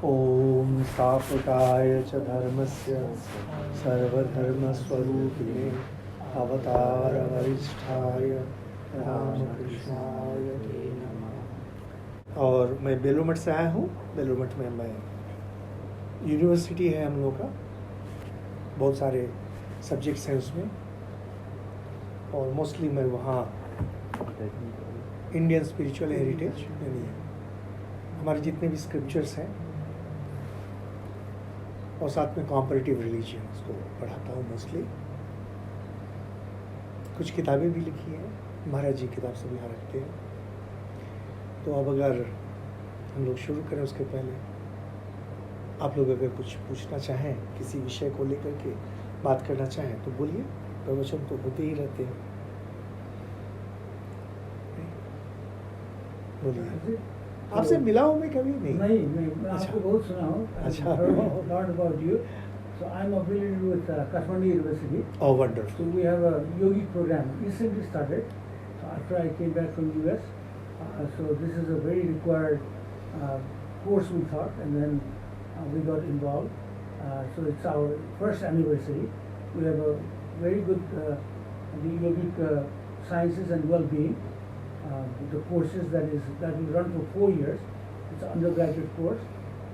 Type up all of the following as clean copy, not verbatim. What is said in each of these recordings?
ॐ स्थापकाय च धर्मस्य सर्वधर्मस्वरूपिणे अवतारवरिष्ठाय रामकृष्णाय ते नमः। और मैं बेलूर मठ से आया हूँ। बेलूर मठ में मैं यूनिवर्सिटी है हम लोग का, बहुत सारे सब्जेक्ट्स हैं उसमें, और मोस्टली मैं वहाँ इंडियन स्पिरिचुअल हेरिटेज यानी हमारे जितने भी स्क्रिप्चर्स हैं और साथ में कॉम्परेटिव रिलीजन उसको पढ़ाता हूँ मोस्टली। कुछ किताबें भी लिखी हैं, महाराज जी किताब सब यहाँ रखते हैं। तो अब अगर हम लोग शुरू करें उसके पहले आप लोग अगर कुछ पूछना चाहें, किसी विषय को लेकर के बात करना चाहें तो बोलिए, प्रवचन तो होते ही रहते हैं। बोलिए। आपसे मिला हूँ मैं कभी नहीं? नहीं, मैं आपको बहुत सुना हूँ। अच्छा। Not about you. So I'm affiliated with Kathmandu University. Oh, wonderful. So we have a yogic program recently started. So after I came back from US, so this is a very required course we thought, and then we got involved. So it's our first anniversary. We have a very good the yogic sciences and well-being. The courses that will run for 4 years. It's an undergraduate course.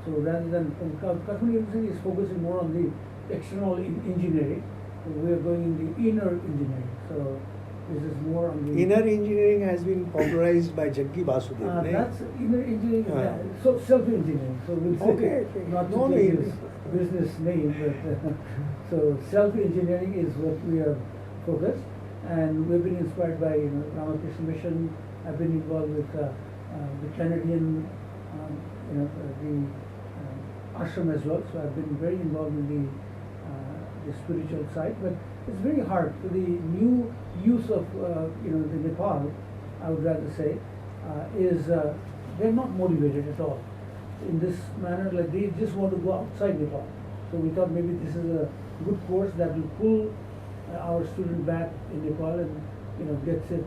So rather than Kathmandu University is focusing more on the external engineering. So we are going in the inner engineering. So this is more on the inner engineering has been popularized by Jaggi Vasudev. that's inner engineering. So self-engineering. So we'll say Okay. not No, to no, take this business name, but so self-engineering is what we are focused. And we've been inspired by Ramakrishna Mission. I've been involved with the Canadian, the ashram as well. So I've been very involved in the spiritual side. But it's very hard for the new youth of the Nepal. I would rather say is they're not motivated at all in this manner. Like they just want to go outside Nepal. So we thought maybe this is a good course that will pull our student back in Nepal and gets it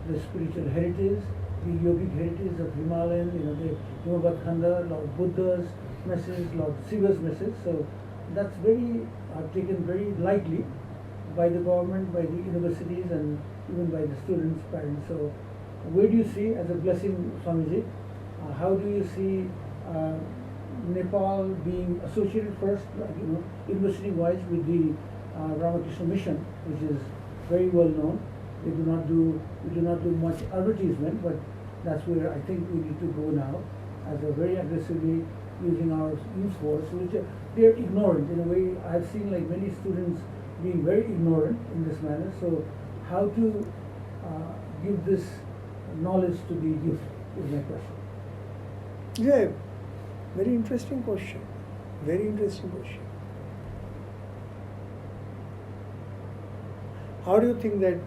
the spiritual heritage, the yogic heritage of Himalayan, the Himabhat Khanda, Lord Buddha's message, Lord Shiva's message. So that's very taken very lightly by the government, by the universities, and even by the students' parents. So where do you see as a blessing, Swamiji? How do you see Nepal being associated first, university-wise with the Ramakrishna Mission, which is very well known? We do not do much advertisement, but that's where I think we need to go now, as a very aggressively using our youth force, which they're ignorant in a way. I've seen like many students being very ignorant in this manner. So how to give this knowledge to the youth is my question. Yeah, very interesting question. Very interesting question. How do you think that,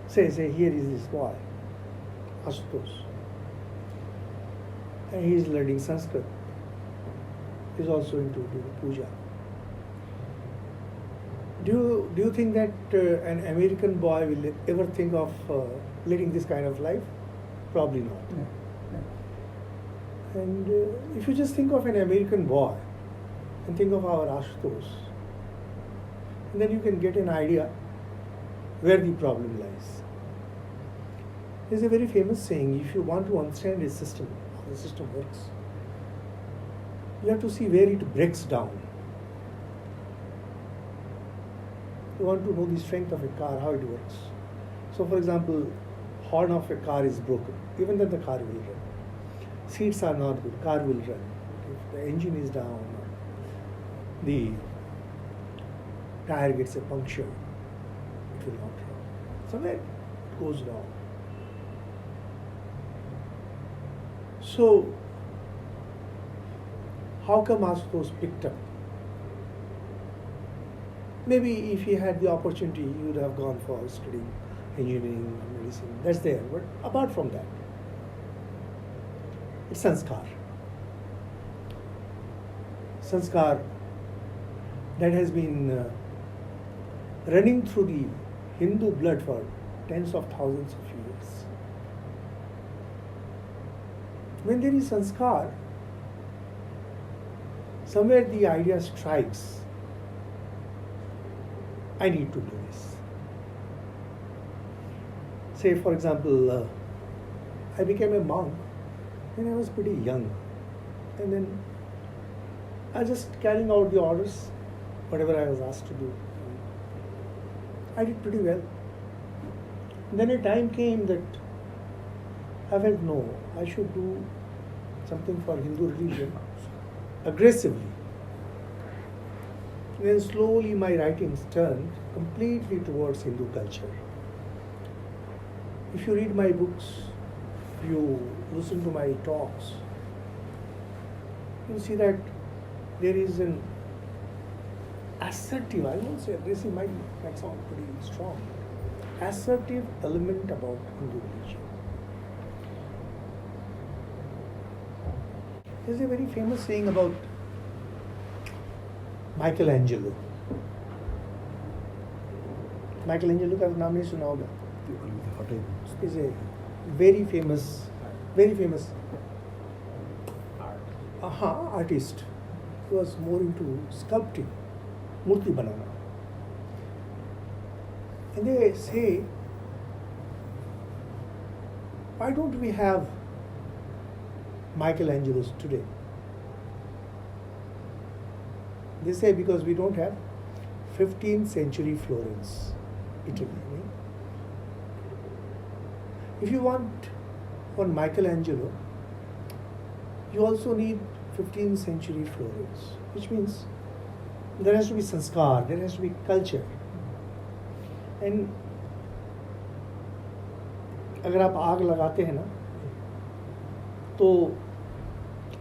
say here is this boy, Ashutosh, and he is learning Sanskrit. He is also into puja. Do you think that an American boy will ever think of leading this kind of life? Probably not. Yeah. Yeah. And if you just think of an American boy and think of our Ashutosh, and then you can get an idea where the problem lies. There's a very famous saying: if you want to understand a system, how the system works, you have to see where it breaks down. You want to know the strength of a car, how it works. So for example, horn of a car is broken, even then the car will run. Seats are not good, car will run. If the engine is down, the tire gets a puncture, it will not run. Somewhere it goes down. So, how come Ashutosh picked up? Maybe if he had the opportunity, he would have gone for studying engineering, medicine. That's there. But apart from that, it's sanskar. Sanskar that has been running through the Hindu blood for tens of thousands of years. when there is sanskar, somewhere the idea strikes, I need to do this. Say, for example, I became a monk when I was pretty young, and then I was just carrying out the orders, whatever I was asked to do. I did pretty well. Then a time came that I felt, no, I should do something for Hindu religion aggressively. Then slowly my writings turned completely towards Hindu culture. If you read my books, if you listen to my talks, you see that there is an assertive, I won't say aggressive, might sound pretty strong, assertive element about Hindu religion. There's a very famous saying about Michelangelo. Michelangelo का नाम नहीं सुना होगा. Is a very famous artist. He was more into sculpting, murti banana. And they say, why don't we have Michelangelos today? They say because we don't have 15th century Florence, Italy. If you want one Michelangelo, you also need 15th century Florence, which means there has to be sanskar, there has to be culture. And अगर आप आग लगाते हैं ना, तो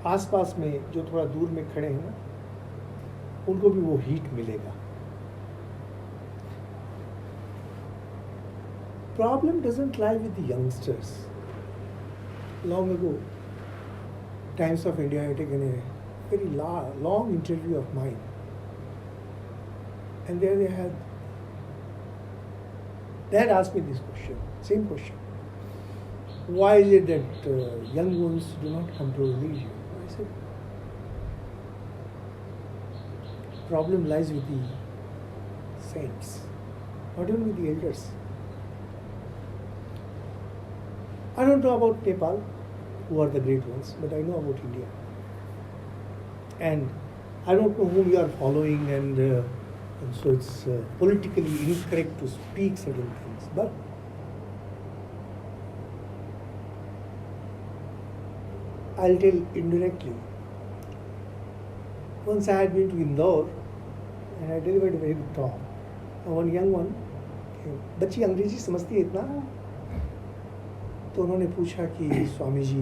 आसपास में जो थोड़ा दूर में खड़े हैं ना, उनको भी वो हीट मिलेगा. Problem doesn't lie with the youngsters. Long ago, Times of India had taken a very long interview of mine, and there they had asked me this question, same question. Why is it that young ones do not come to religion? I said, problem lies with the saints, not even with the elders. I don't know about Nepal, who are the great ones, but I know about India. And I don't know whom you are following, and so it's politically incorrect to speak certain things. But I'll tell indirectly. Once I had been to Indore, and I delivered a very good talk. And one young one came, बच्ची अंग्रेजी समझती है इतना? तो उन्होंने पूछा कि स्वामी जी,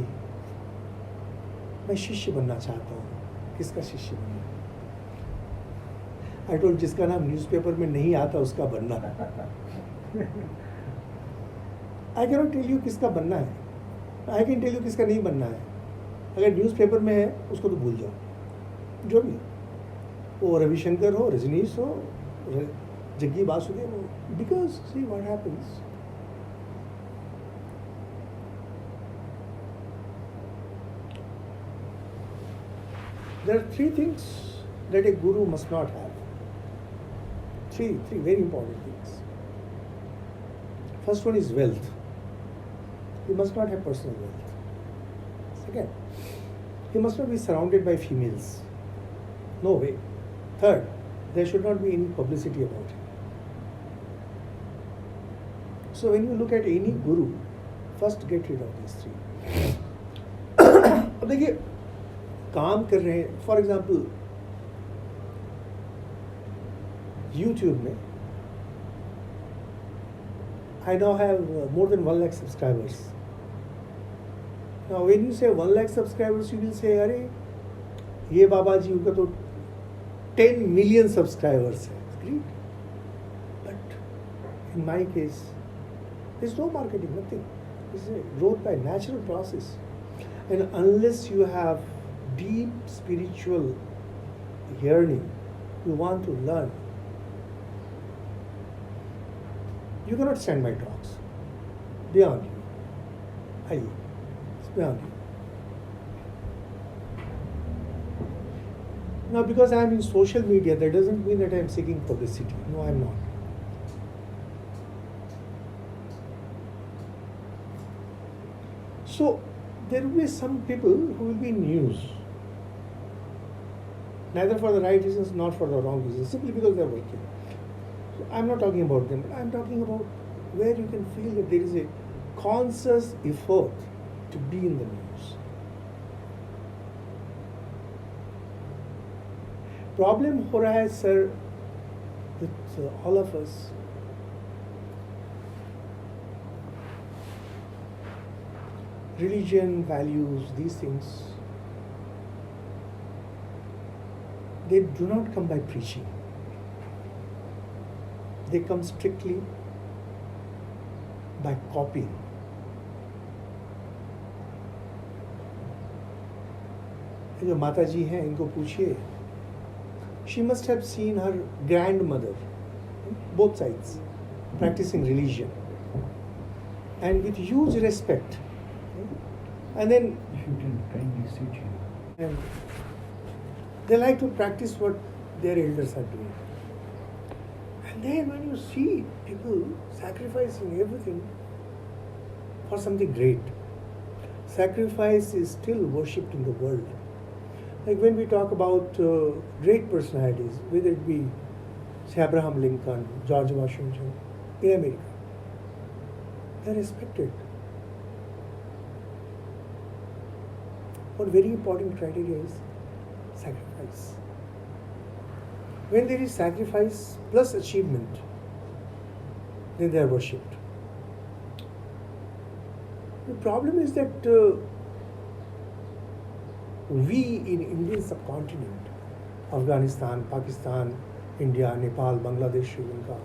मैं शिष्य बनना चाहता हूँ, किसका शिष्य बनना? I told, जिसका नाम न्यूज़पेपर में नहीं आता उसका बनना. I cannot tell you किसका बनना है. I can tell you किसका नहीं बनना है. अगर न्यूज़पेपर में है उसको तो भूल जाओ, जो भी वो रविशंकर हो, रजनीश हो, जग्गी वासुदेव हो. Because see what happens. There are three things that a guru must not have. Three very important things. First one is wealth. He must not have personal wealth. Second, he must not be surrounded by females. No way. Third, there should not be any publicity about him. So when you look at any guru, first get rid of these three. अब देखिए, काम कर रहे हैं, for example YouTube में I now have more than 1 lakh subscribers. Now when you say 1 lakh subscribers, you will say, अरे ये बाबा जी उनका तो 10 million subscribers है. Great. But in my case, there's no marketing, nothing. This is a growth by natural process. And unless you have deep spiritual yearning, you want to learn, you cannot stand my talks. Beyond you. It's beyond you. Now, because I am in social media, that doesn't mean that I am seeking publicity. No, I am not. So, there will be some people who will be in news, neither for the right reasons nor for the wrong reasons, simply because they are working. So, I am not talking about them, I am talking about where you can feel that there is a conscious effort to be in the news. Problem हो रहा है sir with all of us. Religion, values, these things, they do not come by preaching. They come strictly by copying. जो माता जी हैं इनको पूछिए, she must have seen her grandmother, both sides, practicing religion, and with huge respect. And then, If you can kindly sit here. and they like to practice what their elders are doing. And then when you see people sacrificing everything for something great, sacrifice is still worshipped in the world. Like when we talk about great personalities, whether it be, say, Abraham Lincoln, George Washington, in America, they're respected. One very important criteria is sacrifice. When there is sacrifice plus achievement, then they are worshipped. The problem is that we in Indian subcontinent, Afghanistan, Pakistan, India, Nepal, Bangladesh, Sri Lanka,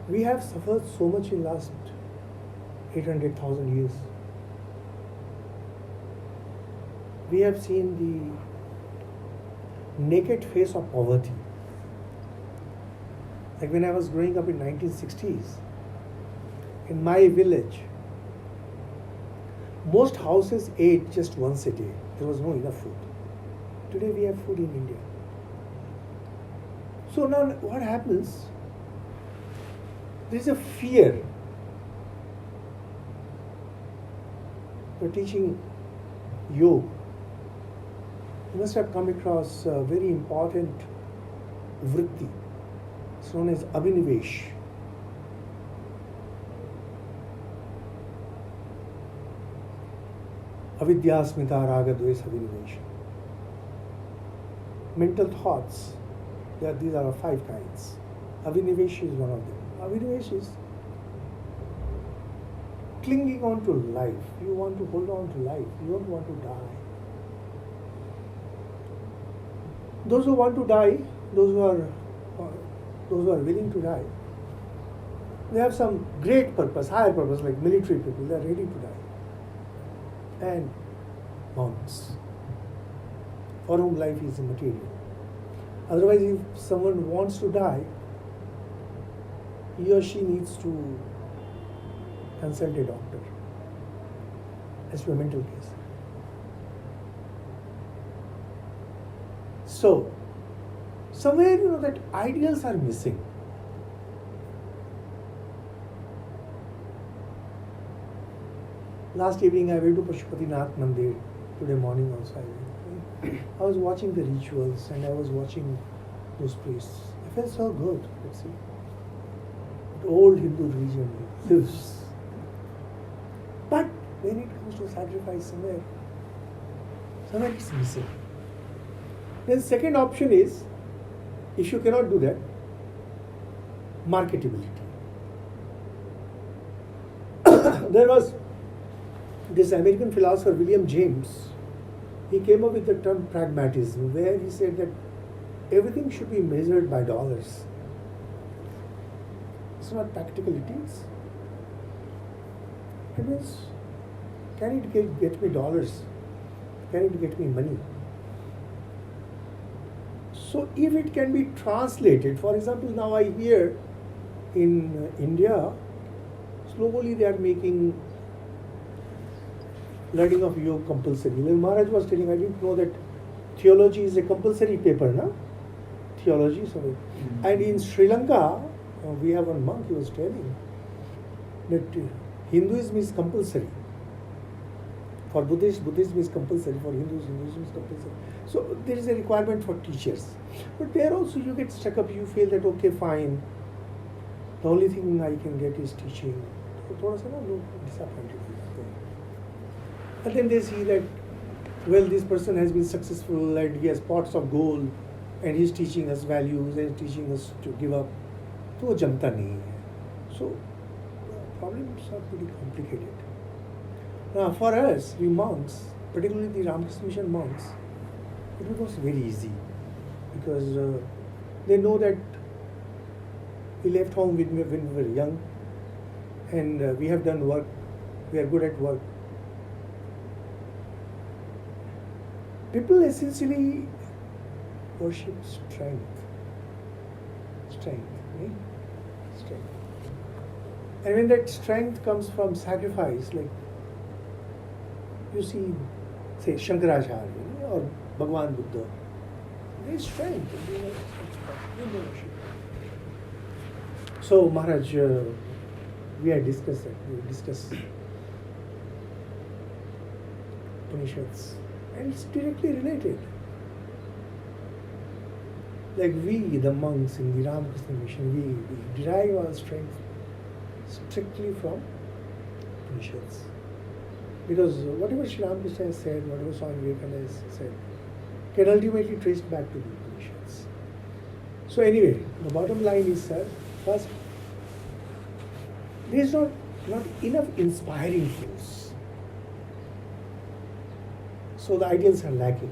we have suffered so much in last 800,000 years. We have seen the naked face of poverty. Like when I was growing up in 1960s, in my village, most houses ate just once a day. There was no enough food. Today we have food in India. So now what happens? There is a fear. We're teaching yoga. You must have come across a very important vritti. It's known as Abhinivesh. Avidya, Smita, Raga, Dvesh, Abhinivesh. Mental thoughts, these are of 5 kinds. Abhinivesh is one of them. Abhinivesh is clinging on to life. You want to hold on to life. You don't want to die. Those who want to die, those who are willing to die, they have some great purpose, higher purpose, like military people. They are ready to die. And monks, for whom life is immaterial. Otherwise, if someone wants to die, he or she needs to consult a doctor as to a mental case. So, somewhere that ideals are missing. Last evening I went to Pashupatinath Mandir, today morning also I was watching the rituals and I was watching those priests. I felt so good, let's see. The old Hindu religion lives. But when it comes to sacrifice, somewhere it's missing. Then second option is, if you cannot do that, marketability. There was this American philosopher William James. He came up with the term pragmatism, where he said that everything should be measured by dollars. It's not practicalities. It means, can it get me dollars? Can it get me money? So if it can be translated, for example, now I hear in India, slowly they are making learning of yoga compulsory. Like Maharaj was telling, I didn't know that theology is a compulsory paper, no? Theology, sorry. And in Sri Lanka, we have one monk, he was telling that Hinduism is compulsory. For Buddhists, Buddhism is compulsory. For Hindus, Hinduism is compulsory. So there is a requirement for teachers. But there also you get stuck up, you feel that, okay, fine, the only thing I can get is teaching. थोड़ा सा ना लोग disappointed हो जाते हैं. And then they see that, well, this person has been successful and he has pots of gold and he's teaching us values and teaching us to give up. तो वो जमता नहीं है. So problems are pretty complicated. Now for us, we monks, particularly the Ramakrishna Mission monks, it was very easy because they know that we left home when we were young and we have done work, we are good at work. People essentially worship strength. Right? Strength. And when that strength comes from sacrifice, like you see, say, Shankaracharya or Bhagwan Buddha, there is strength. in the worship. So, Maharaj, we had discussed that. We discussed Upanishads, and it's directly related. Like we, the monks in the Ramakrishna Mission, we derive our strength strictly from Upanishads. Because whatever Sri Ramakrishna has said, whatever Swami Vivekananda has said, can ultimately trace back to the Upanishads. So anyway, the bottom line is, sir, first, there is not enough inspiring force. So the ideals are lacking.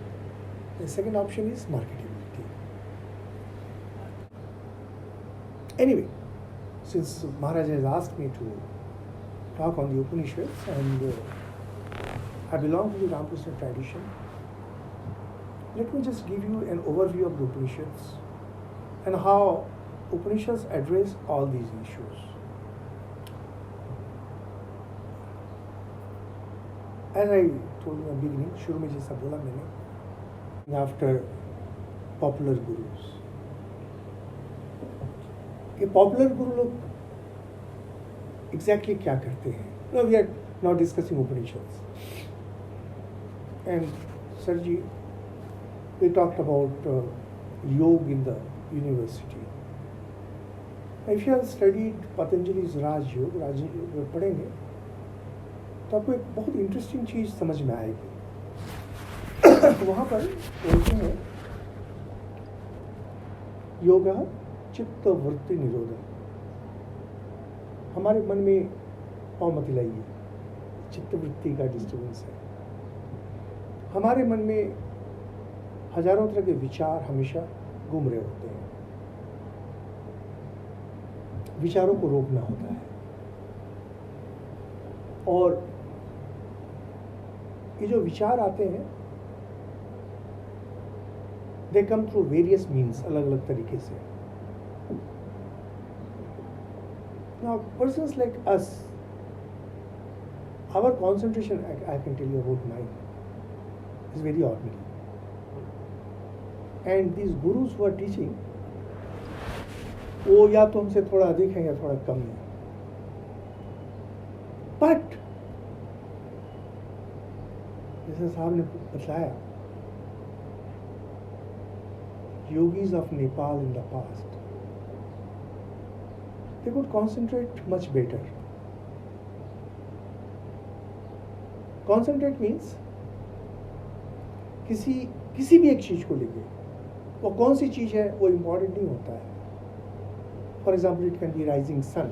The second option is marketability. Anyway, since Maharaj has asked me to talk on the Upanishads and I belong to the Ramakrishna tradition, let me just give you an overview of the Upanishads and how Upanishads address all these issues. As I told you in the beginning, शुरू में जैसा बोला मैंने, after popular gurus. ये popular guru लोग exactly क्या करते हैं? No, we are now discussing Upanishads. And Sarji, we talked about yoga in the university. If you have studied Patanjali's Raj Yoga पढ़ेंगे, तो आपको एक बहुत इंटरेस्टिंग चीज़ समझ में आएगी. वहाँ पर बोलते हैं योगा चित्त वृत्ति निरोधन. हमारे मन में पाँव मत हिलाइए, चित्त वृत्ति का डिस्टर्बेंस है. हमारे मन में हजारों तरह के विचार हमेशा घूम रहे होते हैं. विचारों को रोकना होता है. और ये जो विचार आते हैं, दे कम थ्रू वेरियस मीन्स, अलग अलग तरीके से. Now, persons like us, our concentration, I can tell you about mine, is very ordinary. And these gurus who are teaching, वो या तो हमसे थोड़ा अधिक है या थोड़ा कम है. But जैसे साहब ने बताया, yogis of Nepal in the past, they could concentrate much better. Concentrate means किसी भी एक चीज को लेके, वो कौन सी चीज है वो इम्पोर्टेंट नहीं होता है. For example, it can be rising sun,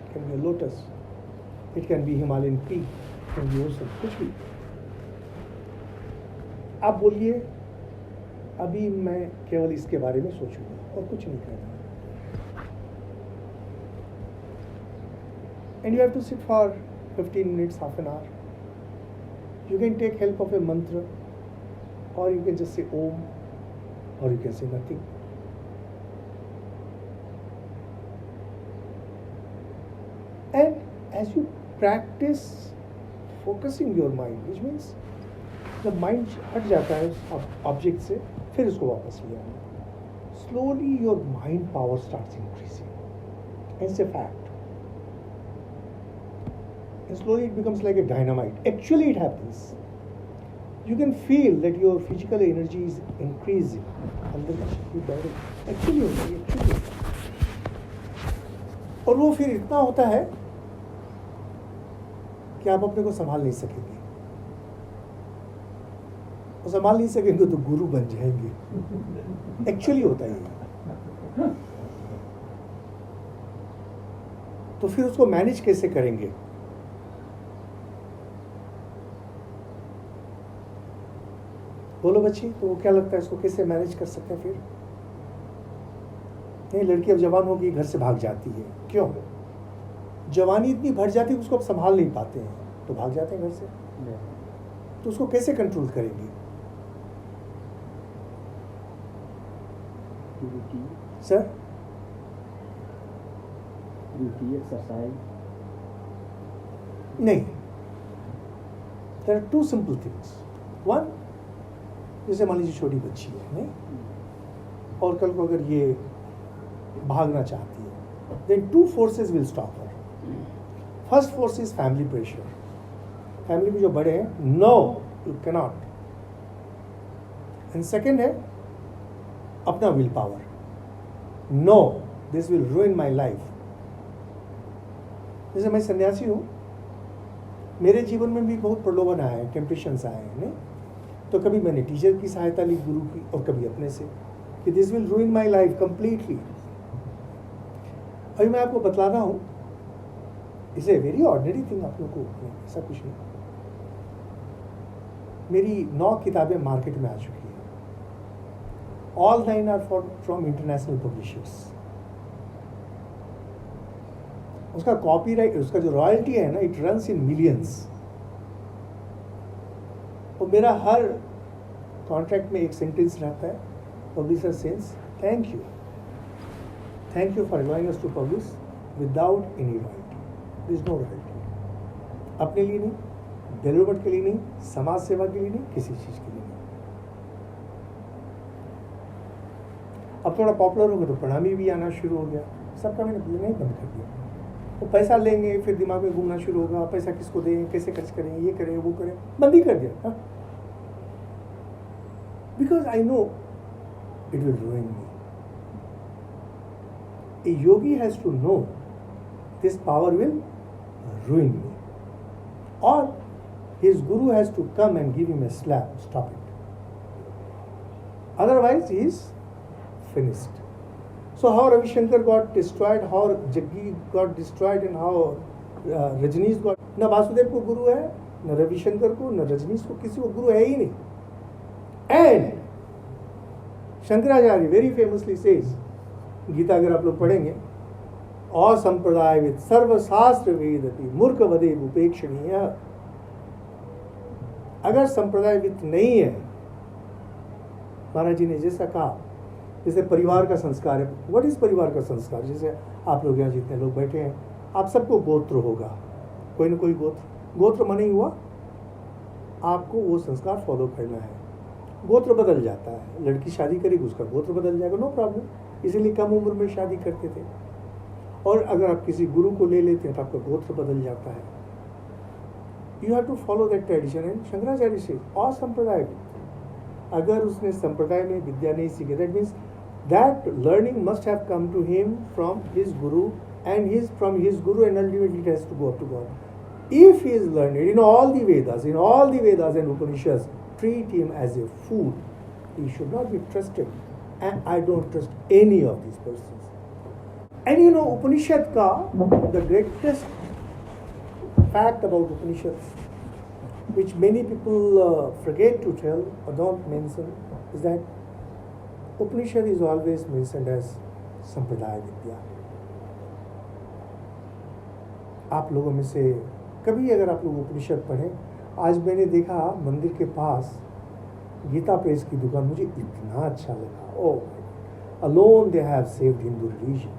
it can be a lotus, it can be Himalayan peak, it can be ocean, कुछ भी. आप बोलिए अभी मैं केवल इसके बारे में सोचूंगा और कुछ नहीं करना. And you have to sit for 15 minutes, half an hour. You can take help of a mantra, or you can just say Om, or you can say nothing. And as you practice focusing your mind, which means जब mind हट जाता है उस object से, फिर उसको वापस ले आना. Slowly your mind power starts increasing. It's a fact. And slowly it becomes like a dynamite. Actually it happens. You can feel that your physical energy is increasing. अंदर की शक्ति बढ़ रही. Actually होता है, actually. और वो फिर इतना होता है कि आप अपने को संभाल नहीं सकेंगे. और संभाल नहीं सकेंगे तो गुरु बन जाएंगे. एक्चुअली होता है. तो फिर उसको मैनेज कैसे करेंगे? बोलो बच्ची, तो क्या लगता है इसको कैसे मैनेज कर सकते हैं? फिर नहीं, लड़की अब जवान होगी, घर से भाग जाती है. क्यों? जवानी इतनी भर जाती है उसको अब संभाल नहीं पाते हैं, तो भाग जाते हैं घर से. तो उसको कैसे कंट्रोल करेंगे? सर, एक्सरसाइज नहीं. There are two simple things. One, जैसे मान लीजिए छोटी बच्ची है, नहीं, और कल को अगर ये भागना चाहती है, then two forces will stop her. First force is family pressure. Family में जो बड़े हैं, no you cannot. And second है अपना will power. No, this will ruin my life. जैसे मैं सन्यासी हूँ, मेरे जीवन में भी बहुत प्रलोभन आए हैं, टेम्पटेशंस आए हैं, नहीं? तो कभी मैंने टीचर की सहायता ली, गुरु की, और कभी अपने से, कि this will ruin my life completely. अभी मैं आपको बतला रहा हूँ, it's a very ordinary thing, आप लोगों को ऐसा कुछ नहीं. मेरी 9 किताबें मार्केट में आ चुकी हैं. All 9 are from international publishers. उसका कॉपीराइट, उसका जो रॉयल्टी है ना, इट रन्स इन मिलियंस. और मेरा हर कॉन्ट्रैक्ट में एक सेंटेंस रहता है, publisher sense thank you for allowing us to publish without any royalty. There is no royalty. अपने लिए नहीं, डेवलपमेंट के लिए नहीं, समाज सेवा के लिए नहीं, किसी चीज के लिए नहीं. अब थोड़ा पॉपुलर हो गया तो प्रणामी भी आना शुरू हो गया. सबका मैंने नहीं बंद कर दिया. वो पैसा लेंगे, फिर दिमाग में घूमना शुरू होगा, पैसा किसको दें, कैसे खर्च करें, ये करें, वो करें, बंद ही कर दिया. Because I know it will ruin me. A yogi has to know this power will ruin me, और his guru has to come and give him a slap, stop it. Otherwise he is finished. So how Ravi Shankar got destroyed, how Jaggi got destroyed, and how Rajneesh got. न वासुदेव को गुरु है, न रवि शंकर को, न रजनीश को, किसी को गुरु है ही नहीं. And Shankaracharya very famously says, Gita अगर आप लोग पढ़ेंगे, और संप्रदाय विद सर्वशास्त्र वेदति मूर्ख वदे उपेक्षणीय. अगर संप्रदाय वित्त नहीं है, महाराज जी ने जैसा कहा, जैसे परिवार का संस्कार है. व्हाट इज परिवार का संस्कार? जैसे आप लोग यहाँ जितने लोग बैठे हैं, आप सबको गोत्र होगा, कोई ना कोई गोत्र माने ही हुआ, आपको वो संस्कार फॉलो करना है. गोत्र बदल जाता है, लड़की शादी करेगी, उसका गोत्र बदल जाएगा, नो प्रॉब्लम. इसीलिए कम उम्र में शादी करते थे. और अगर आप किसी गुरु को ले लेते हैं तो आपका गोत्र बदल जाता है. You have to follow that tradition. And Shankaracharya से और संप्रदाय में, अगर उसने संप्रदाय में विद्या नहीं सीखी, that means that learning must have come to him from his guru, and from his guru, and ultimately it has to go up to God. If he is learned in all the Vedas and Upanishads, treat him as a fool. He should not be trusted, and I don't trust any of these persons. And you know, Upanishad ka, the greatest fact about Upanishads, which many people forget to tell or don't mention, is that Upanishad is always mentioned as Sampradaya Vidya. आप लोगों में से कभी अगर आप लोग उपनिषद पढ़ें, आज मैंने देखा मंदिर के पास गीता प्रेस की दुकान, मुझे इतना अच्छा लगा. Oh, alone they have saved Hindu religion.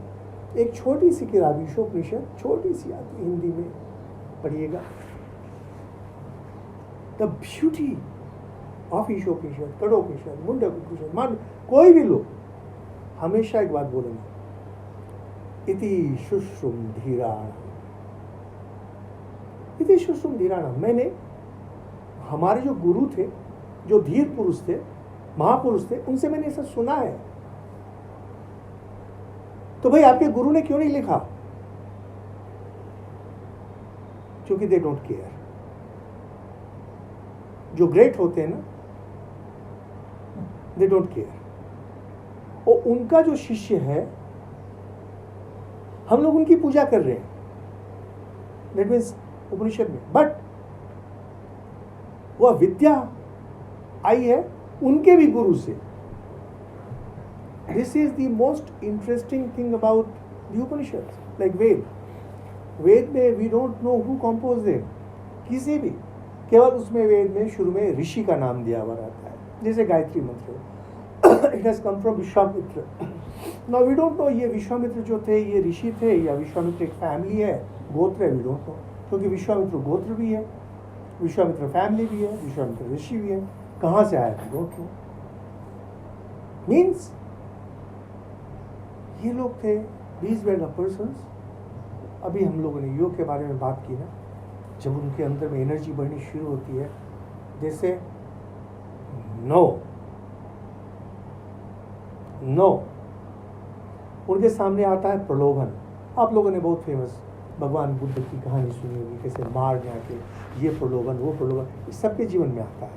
एक छोटी सी किताब ईशोपनिषद, छोटी सी आती हिंदी में, पढ़िएगा. The beauty of Ishopanishad, Kathopanishad, Mundakopanishad, मान कोई भी लोग हमेशा एक बात बोलेंगे, इति शुश्रुम धीराण, इति शुश्रुम धीराण। मैंने हमारे जो गुरु थे, जो धीर पुरुष थे, महापुरुष थे, उनसे मैंने ऐसा सुना है। तो भाई आपके गुरु ने क्यों नहीं लिखा? क्योंकि दे डोंट केयर। जो ग्रेट होते हैं ना, दे डोंट केयर। और उनका जो शिष्य है, हम लोग उनकी पूजा कर रहे हैं, दैट मीन्स उपनिषद में, बट वह विद्या आई है उनके भी गुरु से। This is the most interesting thing about the Upanishad, like Veda. Veda में we don't know who compose them, किसी भी, केवल उसमें वेद में शुरू में ऋषि का नाम दिया हुआ रहता है, जैसे Gayatri mantra, it has come from Vishwamitra. Now we don't know ये विश्वामित्र जो थे ये ऋषि थे या विश्वामित्र एक फैमिली है, गोत्र है, वी डोंट नो, क्योंकि विश्वामित्र गोत्र भी है, विश्वामित्र फैमिली भी है, विश्वामित्र ऋषि भी है, कहाँ से आया वी डोंट नो। मीन्स ये लोग थे, दीज वर द पर्सन्स। अभी हम लोगों ने योग के बारे में बात की ना, जब उनके अंदर में एनर्जी बढ़नी शुरू होती है, जैसे नो उनके सामने आता है प्रलोभन। आप लोगों ने बहुत फेमस भगवान बुद्ध की कहानी सुनी होगी, कैसे मार जाके ये प्रलोभन वो प्रलोभन, इस सबके जीवन में आता है।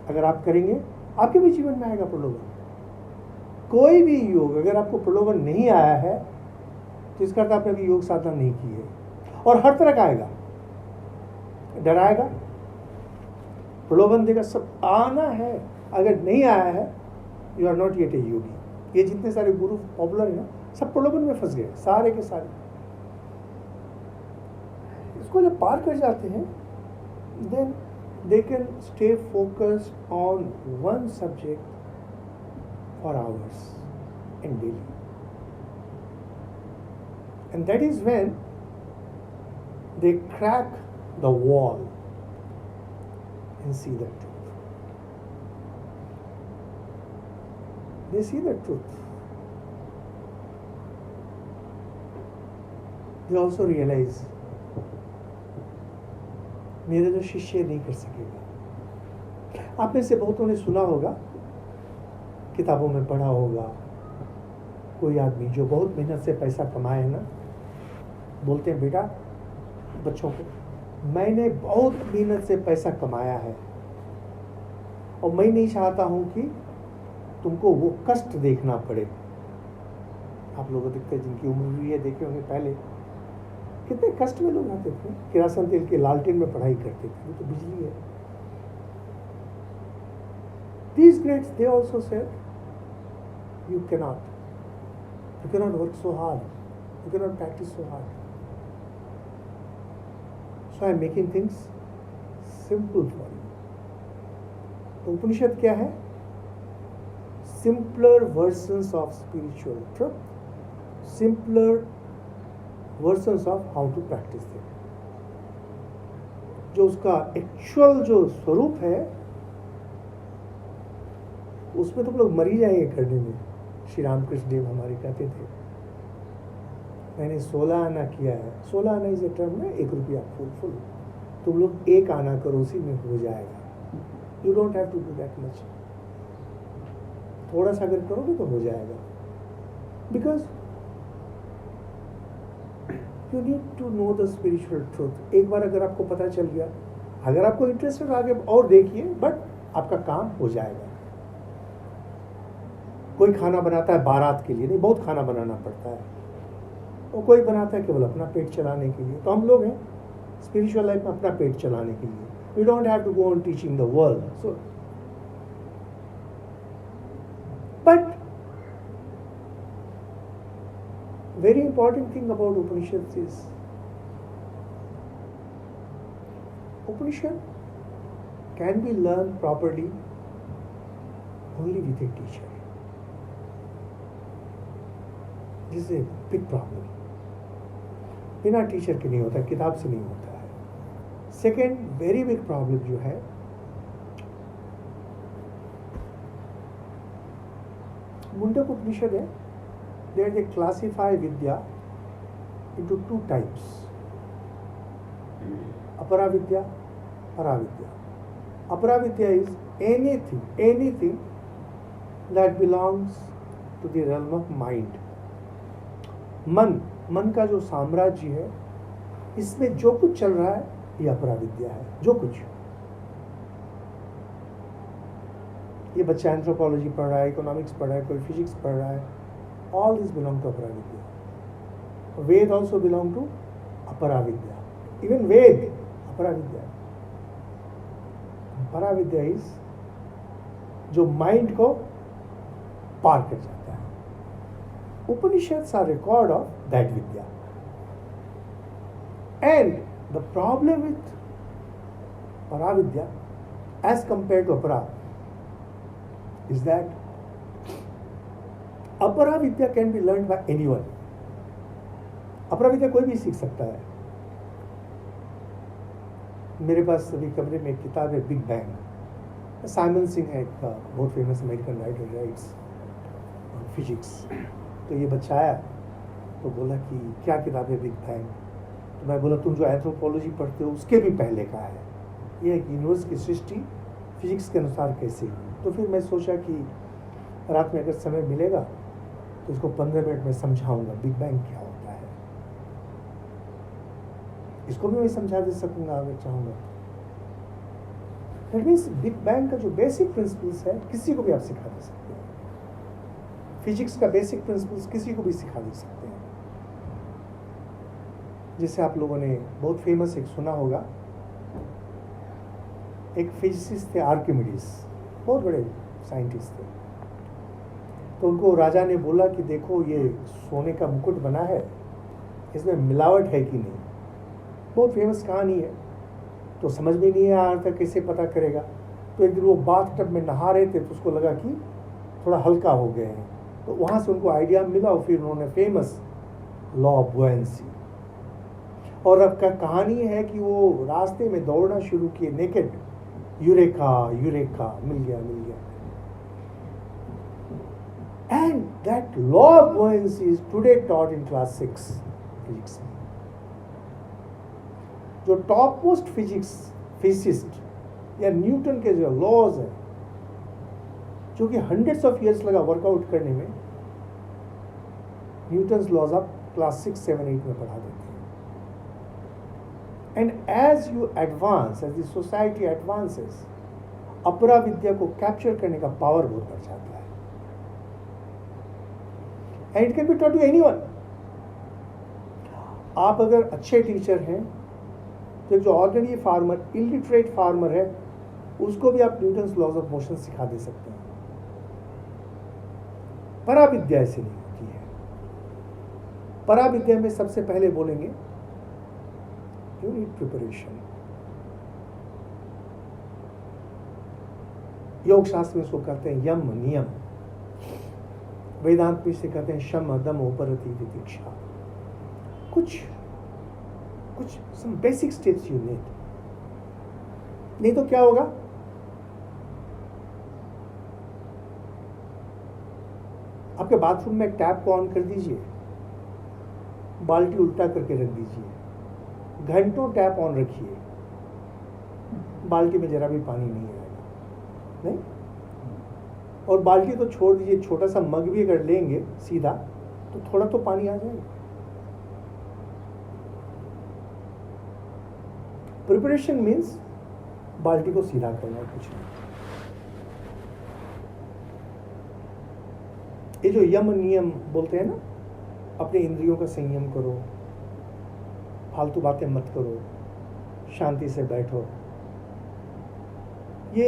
अगर आप करेंगे आपके भी जीवन में आएगा प्रलोभन। कोई भी योग अगर आपको प्रलोभन नहीं आया है तो इसका अर्थ आपने अभी योग साधना नहीं की है। और हर तरह का आएगा, डराएगा, प्रलोभन देगा, सब आना है। अगर नहीं आया है, you are not yet a yogi. ये जितने सारे गुरु पॉपुलर है ना, सब प्रलोभन में फंस गए, सारे के सारे। इसको जब पार कर जाते हैं, then they can stay focused on one subject for hours and daily, and that is when they crack the wall and see the truth. They see the truth. They also realize मेरे जो शिष्य नहीं कर सकेगा। आप में से बहुतों ने सुना होगा, किताबों में पढ़ा होगा, कोई आदमी जो बहुत मेहनत से पैसा कमाए ना, बोलते हैं बेटा बच्चों को, मैंने बहुत मेहनत से पैसा कमाया है और मैं नहीं चाहता हूं कि तुमको वो कष्ट देखना पड़े। आप लोग देखते हैं जिनकी उम्र हुई है, देखे होंगे पहले कितने कष्ट में लोग आते थे, किरासन तेल के लालटेन में पढ़ाई करते थे, वो तो बिजली है। These greats, they also said, you cannot work so hard, you cannot practice so hard. So I am making things simple for you. तो उपनिषद क्या है? Simpler versions of spiritual truth, simpler versions of how to practice them. जो उसका actual जो स्वरूप है, उसमें तुम लोग मरी जाएंगे करने में। श्री रामकृष्ण देव हमारे कहते थे, मैंने 16 आना किया है। 16 आना इज ए टर्म में 1 रुपया फुल। तुम लोग 1 आना करो, उसी में हो जाएगा। You don't have to do that much. थोड़ा सा अगर करोगे तो हो जाएगा, because you need to know the spiritual truth. एक बार अगर आपको पता चल गया, अगर आपको इंटरेस्ट है आगे और देखिए, बट आपका काम हो जाएगा। कोई खाना बनाता है बारात के लिए नहीं, बहुत खाना बनाना पड़ता है, और कोई बनाता है केवल अपना पेट चलाने के लिए। तो हम लोग हैं स्पिरिचुअल लाइफ में अपना पेट चलाने के लिए। We don't have to go on teaching the world. So but very important thing about Upanishads is Upanishad can be learned properly only with a teacher. This is a big problem. बिना teacher के नहीं होता, किताब से नहीं होता है। Second very big problem जो है, Mundaka Upanishad है, there they classify Vidya into two types. Aparavidya, Paravidya. Aparavidya is anything that belongs to the realm of mind. मन का जो साम्राज्य है, इसमें जो कुछ चल रहा है ये अपराविद्या है. जो कुछ ये बच्चा एंथ्रोपोलॉजी पढ़ रहा है, इकोनॉमिक्स पढ़ रहा है, कोई फिजिक्स पढ़ रहा है, all this belong to Aparavidya. Veda also belong to Aparavidya. Even Veda Aparavidya. Paravidya is जो माइंड को पार कर जाता है. Upanishads are record of that vidya. And the problem with Paravidya as compared to Apara is that Aparavidya can be learned by anyone. Aparavidya कोई भी सीख सकता है. मेरे पास अभी कमरे में एक किताब है, बिग बैंग. साइमन सिंह है, एक बहुत famous American writer, rights physics. तो ये बच्चा आया तो बोला कि क्या किताब है बिग बैंग. तो मैं बोला तुम जो एंथ्रोपोलॉजी पढ़ते हो उसके भी पहले का है. ये एक यूनिवर्स की सृष्टि फिजिक्स के अनुसार कैसे हुई. तो फिर मैं सोचा कि रात में अगर समय मिलेगा तो इसको 15 मिनट में समझाऊंगा बिग बैंग क्या होता है. इसको भी मैं समझा दे सकूंगा अगर चाहूँगा. दैट मीन्स बिग बैंग का जो बेसिक प्रिंसिपल्स है किसी को भी आप सिखा दे सकते हैं. फिजिक्स का बेसिक प्रिंसिपल्स किसी को भी सिखा दे सकते हैं. जैसे आप लोगों ने बहुत फेमस एक सुना होगा, एक फिजिसिस्ट थे आर्किमिडीज, बहुत बड़े साइंटिस्ट थे. तो उनको राजा ने बोला कि देखो ये सोने का मुकुट बना है, इसमें मिलावट है कि नहीं. बहुत फेमस कहानी है. तो समझ में नहीं आ रहा था कैसे पता करेगा. तो एक दिन वो बाथ टब में नहा रहे थे तो उसको लगा कि थोड़ा हल्का हो गए हैं. तो वहाँ से उनको आइडिया मिला और फिर उन्होंने फेमस लॉ ऑफ बुएंसी. और अब का कहानी है कि वो रास्ते में दौड़ना शुरू किए नेकेड. यूरेका यूरेका, मिल गया. And that law of buoyancy is today taught in class 6 physics. जो टॉप मोस्ट फिजिसिस्ट या न्यूटन के जो लॉज हैं, जो कि हंड्रेड्स ऑफ ईयर्स लगा वर्कआउट करने में, न्यूटन्स लॉज आप क्लास 6, 7, 8 में पढ़ा देते हैं. And as you advance, as the society advances, अपरा विद्या को कैप्चर करने का पावर बहुत बढ़ जाता है. And it can be taught to anyone. आप अगर अच्छे टीचर हैं तो जो ऑर्डिनरी फार्मर, इलिटरेट फार्मर है, उसको भी आप न्यूटन्स लॉज ऑफ मोशन सिखा दे सकते हैं. पराविद्या ऐसे नहीं होती है. पराविद्या में सबसे पहले बोलेंगे यू नीड प्रिपरेशन. योग शास्त्र में इसको कहते हैं यम नियम. वेदांत में इसे कहते हैं शम दम उपरति तितिक्षा. कुछ some basic steps you need. नहीं तो क्या होगा, आपके बाथरूम में टैप को ऑन कर दीजिए, बाल्टी उल्टा करके रख दीजिए, घंटों टैप ऑन रखिए, बाल्टी में जरा भी पानी नहीं आएगा. नहीं, और बाल्टी तो छोड़ दीजिए, छोटा सा मग भी अगर लेंगे सीधा तो थोड़ा तो पानी आ जाएगा. प्रिपरेशन मीन्स बाल्टी को सीधा करना, कुछ नहीं. ये जो यम नियम बोलते हैं ना, अपने इंद्रियों का संयम करो, फालतू बातें मत करो, शांति से बैठो. ये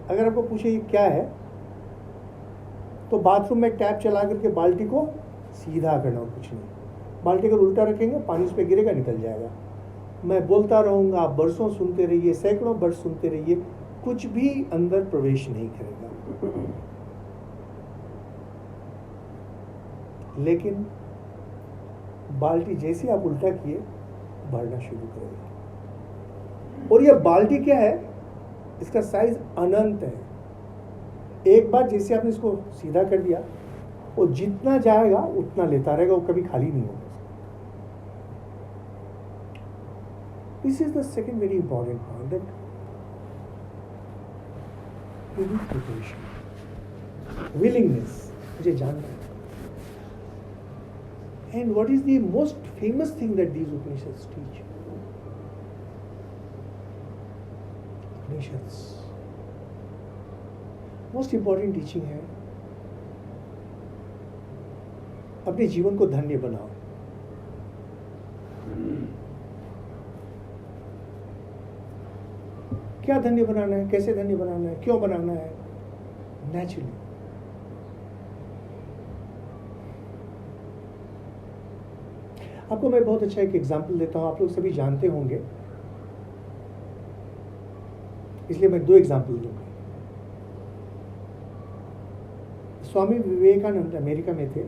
अगर आपको पूछे ये क्या है, तो बाथरूम में टैप चला करके बाल्टी को सीधा करना, कुछ नहीं. बाल्टी अगर उल्टा रखेंगे पानी उस पर गिरेगा, निकल जाएगा. मैं बोलता रहूँगा, आप बरसों सुनते रहिए, सैकड़ों वर्ष सुनते रहिए, कुछ भी अंदर प्रवेश नहीं करेगा. लेकिन बाल्टी जैसे आप उल्टा किए भरना शुरू करेगा. और ये बाल्टी क्या है, इसका साइज अनंत है. एक बार जैसे आपने इसको सीधा कर दिया, वो जितना जाएगा उतना लेता रहेगा, वो कभी खाली नहीं होगा। This is the second very important point, that you need preparation, willingness, मुझे जानना है। And what is the most famous thing that these Upanishads teach? Upanishads most important teaching है, अपने जीवन को धन्य बनाओ। क्या धन्य बनाना है, कैसे धन्य बनाना है, क्यों बनाना है? नेचुरली। आपको मैं बहुत अच्छा एक एग्जाम्पल देता हूं, आप लोग सभी जानते होंगे, इसलिए मैं 2 एग्जाम्पल दूंगा। स्वामी विवेकानंद अमेरिका में थे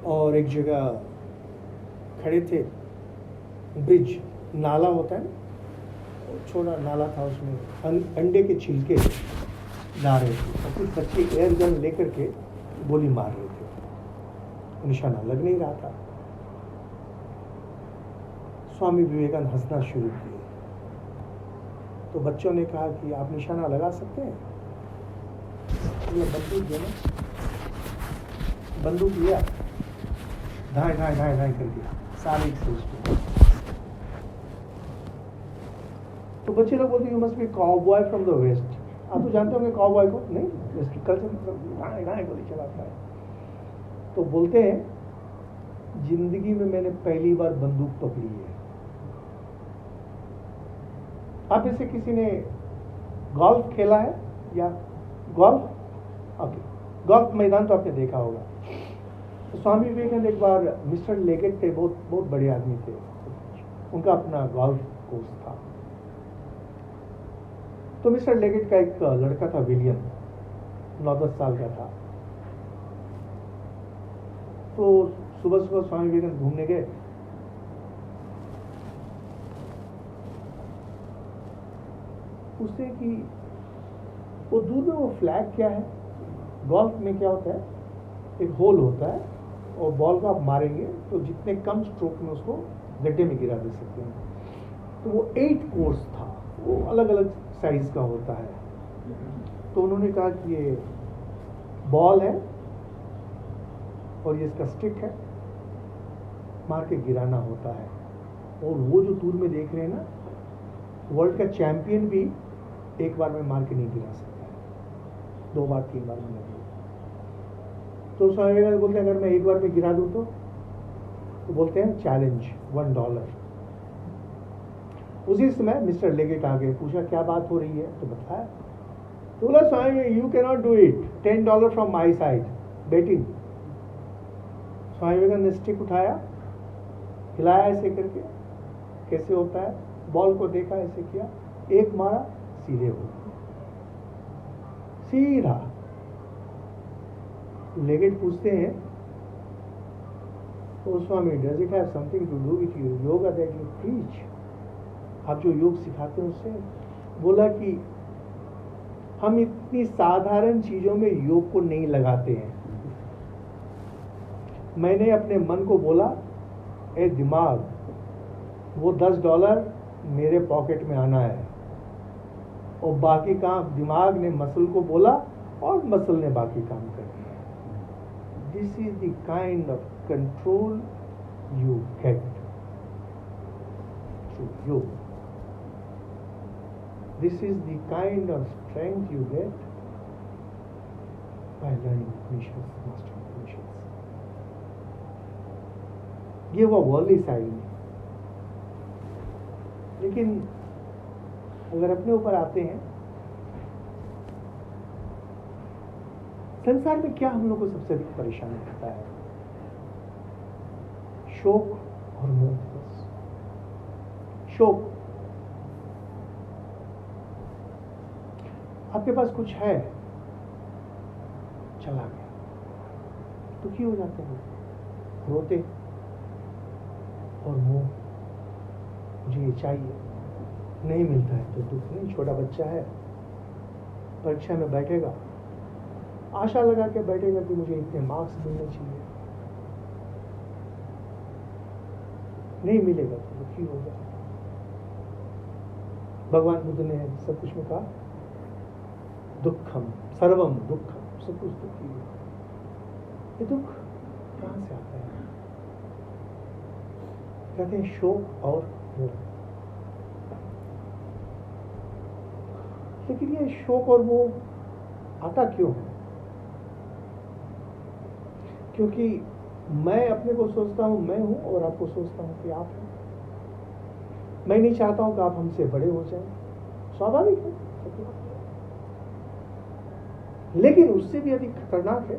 और एक जगह खड़े थे, ब्रिज, नाला होता है ना, छोटा नाला था, उसमें अंडे के छिलके ला रहे थे और कुछ बच्चे एयर गन लेकर के गोली मार रहे थे, निशाना लग नहीं रहा था। स्वामी विवेकानंद हंसना शुरू किए, तो बच्चों ने कहा कि आप निशाना लगा सकते हैं? बंदूक देना, बंदूक लिया, धाए धाए धाए धाए कर दिया सारे से उसको। तो बच्चे लोग बोलते हैं you must be cowboy from the west. आप तो जानते होंगे काउबॉय को, नहीं? वेस्ट कल्चर धाए धाए गोली चलाता है। तो बोलते हैं जिंदगी में मैंने पहली बार बंदूक पकड़ी है। आप में से किसी ने गोल्फ खेला है या गोल्फ? ओके, गोल्फ मैदान तो आपने देखा होगा। तो स्वामी विवेकानंद एक बार, मिस्टर लेगेट थे, बहुत बड़े आदमी थे, उनका अपना गोल्फ कोर्स था। तो मिस्टर लेगेट का एक लड़का था विलियम, 9-10 साल का था। तो सुबह सुबह स्वामी विवेकानंद घूमने गए, पूछते कि वो दूर में वो फ्लैग क्या है? गोल्फ में क्या होता है, एक होल होता है और बॉल को आप मारेंगे तो जितने कम स्ट्रोक में उसको गड्ढे में गिरा दे सकते हैं। तो वो 8 कोर्स था, वो अलग अलग साइज का होता है। तो उन्होंने कहा कि ये बॉल है और ये इसका स्टिक है, मार के गिराना होता है। और वो जो दूर में देख रहे हैं ना, वर्ल्ड का चैंपियन भी एक बार में मार के नहीं गिरा सकता है, 2 बार 3 बार में नहीं। तो स्वामी विवेकानंद बोलते हैं अगर मैं एक बार में गिरा दूं तो बोलते हैं चैलेंज, $1। उसी समय मिस्टर लेगेट आ गए, पूछा क्या बात हो रही है? तो बताया, तो बोला Swami you can not do it, $10 from my side, betting. Swami Vivekananda ने स्टिक उठाया, हिलाया ऐसे करके, कैसे होता है, बॉल को देखा, ऐसे किया, एक मारा, सीधे हो गया, सीधा। लेगेट पूछते हैं, तो Swami does it have something to do with your yoga that you preach? आप जो योग सिखाते हैं उससे? बोला कि हम इतनी साधारण चीजों में योग को नहीं लगाते हैं। मैंने अपने मन को बोला, ए दिमाग, वो $10 मेरे पॉकेट में आना है, और बाकी काम दिमाग ने मसल को बोला और मसल ने बाकी काम कर दिया। This is the kind of control you get through yog. This is the kind of strength you get by learning Upanishads, mastering Upanishads. ये वो वर्ल्डली साइड में। लेकिन अगर अपने ऊपर आते हैं, संसार में क्या हम लोग को सबसे अधिक परेशान करता है? शोक और मोह। बस शोक, आपके पास कुछ है, चला गया, दुखी हो जाते हैं, रोते। और मोह, मुझे ये चाहिए, नहीं मिलता है तो दुख नहीं। छोटा बच्चा है, परीक्षा में बैठेगा, आशा लगा के बैठेगा कि मुझे इतने मार्क्स मिलने चाहिए, नहीं मिलेगा तो दुखी होगा। भगवान बुद्ध ने सब कुछ में कहा दुखम सर्वम दुखम, सब कुछ दुखी है। ये दुख कहां से आता है? कहते हैं शोक और मोह। लेकिन ये शोक और मोह आता क्यों है? क्योंकि मैं अपने को सोचता हूं मैं हूं और आपको सोचता हूं कि आप हैं। मैं नहीं चाहता हूं कि आप हमसे बड़े हो जाएं, स्वाभाविक है। लेकिन उससे भी अधिक खतरनाक है,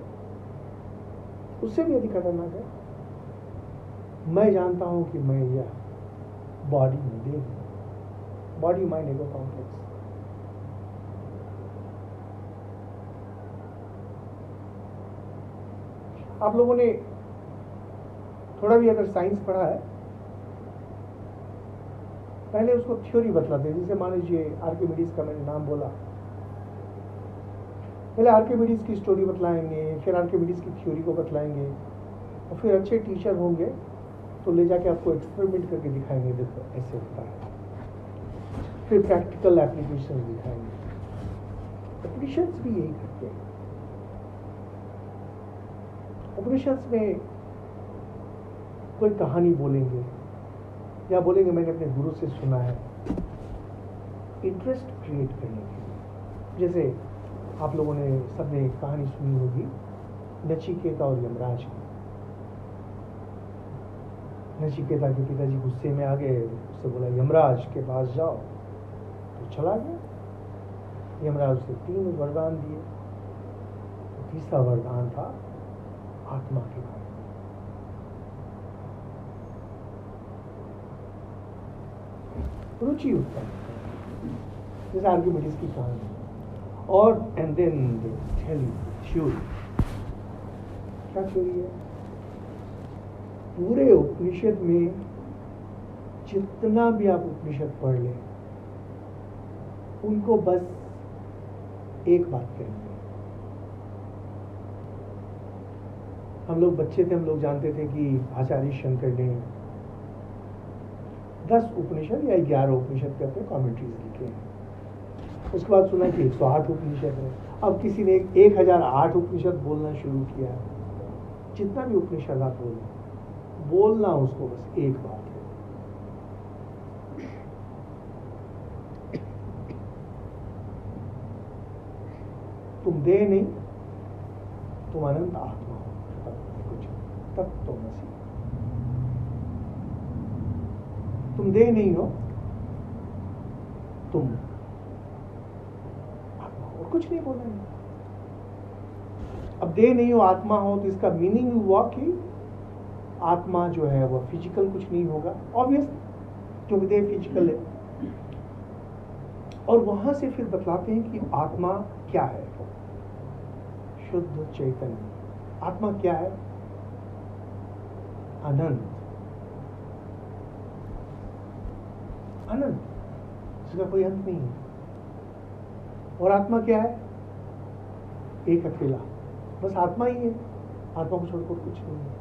उससे भी अधिक खतरनाक है, मैं जानता हूं कि मैं यह बॉडी में देह, बॉडी माइंड ईगो कॉम्प्लेक्स। आप लोगों ने थोड़ा भी अगर साइंस पढ़ा है, पहले उसको थ्योरी बतलाते हैं। जैसे मान लीजिए आर्किमिडीज का मैंने नाम बोला, पहले आर्किमिडीज की स्टोरी बतलाएंगे, फिर आर्किमिडीज की थ्योरी को बतलाएंगे, और फिर अच्छे टीचर होंगे तो ले जाके आपको एक्सपेरिमेंट करके दिखाएंगे, देखो ऐसे होता है। फिर प्रैक्टिकल एप्लीकेशन दिखाएंगे। उपनिषद भी यही करते हैं। उपनिषद में कोई कहानी बोलेंगे या बोलेंगे मैंने अपने गुरु से सुना है, इंटरेस्ट क्रिएट करने के लिए। जैसे आप लोगों ने सबने एक कहानी सुनी होगी नचिकेता और यमराज की। नचिकेता के पिताजी गुस्से में आ गए, उससे बोला यमराज के पास जाओ, तो चला गया। यमराज उसे 3 वरदान दिए, तो तीसरा वरदान था आत्मा के बारे में। रुचि उत्पन्न, जैसे आर्किमिडीज की कहानी। और एंड देन थ्योरी। क्या थ्योरी है? पूरे उपनिषद में जितना भी आप उपनिषद पढ़ लें, उनको बस एक बात करेंगे। हम लोग बच्चे थे, हम लोग जानते थे कि आचार्य शंकर ने 10 उपनिषद या 11 उपनिषद के अपने कॉमेंट्रीज लिखे हैं। उसके बाद सुना कि 108 उपनिषद है। अब किसी ने 1008 उपनिषद बोलना शुरू किया। जितना भी उपनिषद आप बोलना उसको बस एक बात है, तुम देह नहीं, तुम अनंत आत्मा हो, कुछ तब तो मसीह। तुम देह नहीं हो, तुम आत्मा हो, और कुछ नहीं बोला है। अब देह नहीं हो आत्मा हो, तो इसका मीनिंग हुआ कि आत्मा जो है वह फिजिकल कुछ नहीं होगा, ऑब्वियस, क्योंकि देह फिजिकल है। और वहां से फिर बतलाते हैं कि आत्मा क्या है। शुद्ध चैतन्य। आत्मा क्या है? अनंत, अनंत, जिसका कोई अंत नहीं है। और आत्मा क्या है? एक अकेला, बस आत्मा ही है। आत्मा को छोड़कर कुछ नहीं है।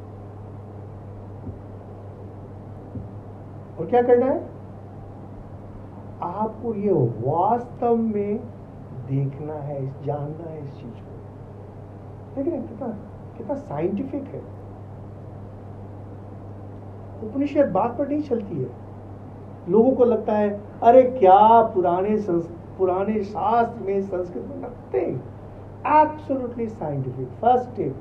और क्या करना है? आपको ये वास्तव में देखना है, जानना है इस चीज को। लेकिन कितना साइंटिफिक है। उपनिषद बात पर नहीं चलती है। लोगों को लगता है अरे क्या पुराने शास्त्र में संस्कृत में nothing, absolutely scientific. First step,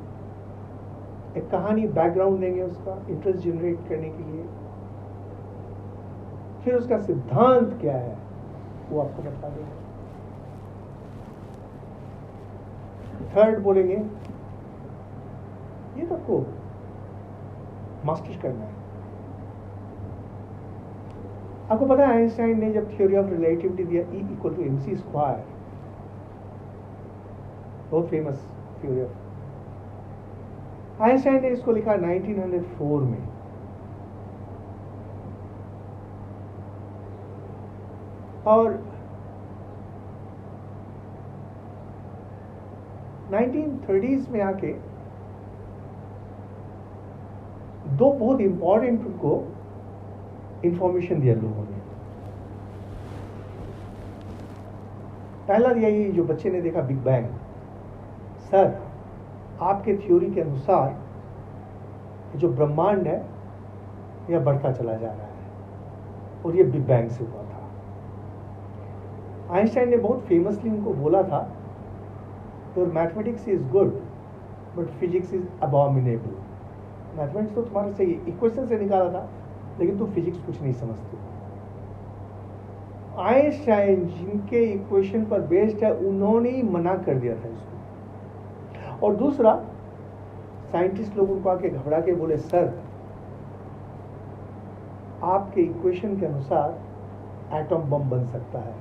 एक कहानी बैकग्राउंड देंगे उसका, इंटरेस्ट जनरेट करने के लिए। फिर उसका सिद्धांत क्या है वो आपको बता देंगे। थर्ड बोलेंगे ये तो आपको मास्टर करना है। आपको पता है आइंस्टाइन ने जब थ्योरी ऑफ रिलेटिविटी दिया, E = mc², बहुत फेमस थ्योरी ऑफ, आइंस्टाइन ने इसको लिखा 1904 में। और 1930s में आके दो बहुत इंपॉर्टेंट को इंफॉर्मेशन दिया लोगों ने। पहला यही जो बच्चे ने देखा, बिग बैंग। सर, आपके थ्योरी के अनुसार जो ब्रह्मांड है यह बढ़ता चला जा रहा है और ये बिग बैंग से हुआ था। आइंस्टाइन ने बहुत फेमसली उनको बोला था, your mathematics is good but physics is abominable. Mathematics तो तुम्हारा सही है, इक्वेशन से निकाला था, लेकिन तुम फिजिक्स कुछ नहीं समझते। आइंस्टाइन जिनके इक्वेशन पर बेस्ड है, उन्होंने ही मना कर दिया था इसको। और दूसरा, साइंटिस्ट लोग उनको आके घबरा के बोले, सर आपके इक्वेशन के अनुसार एटम बम बन सकता है।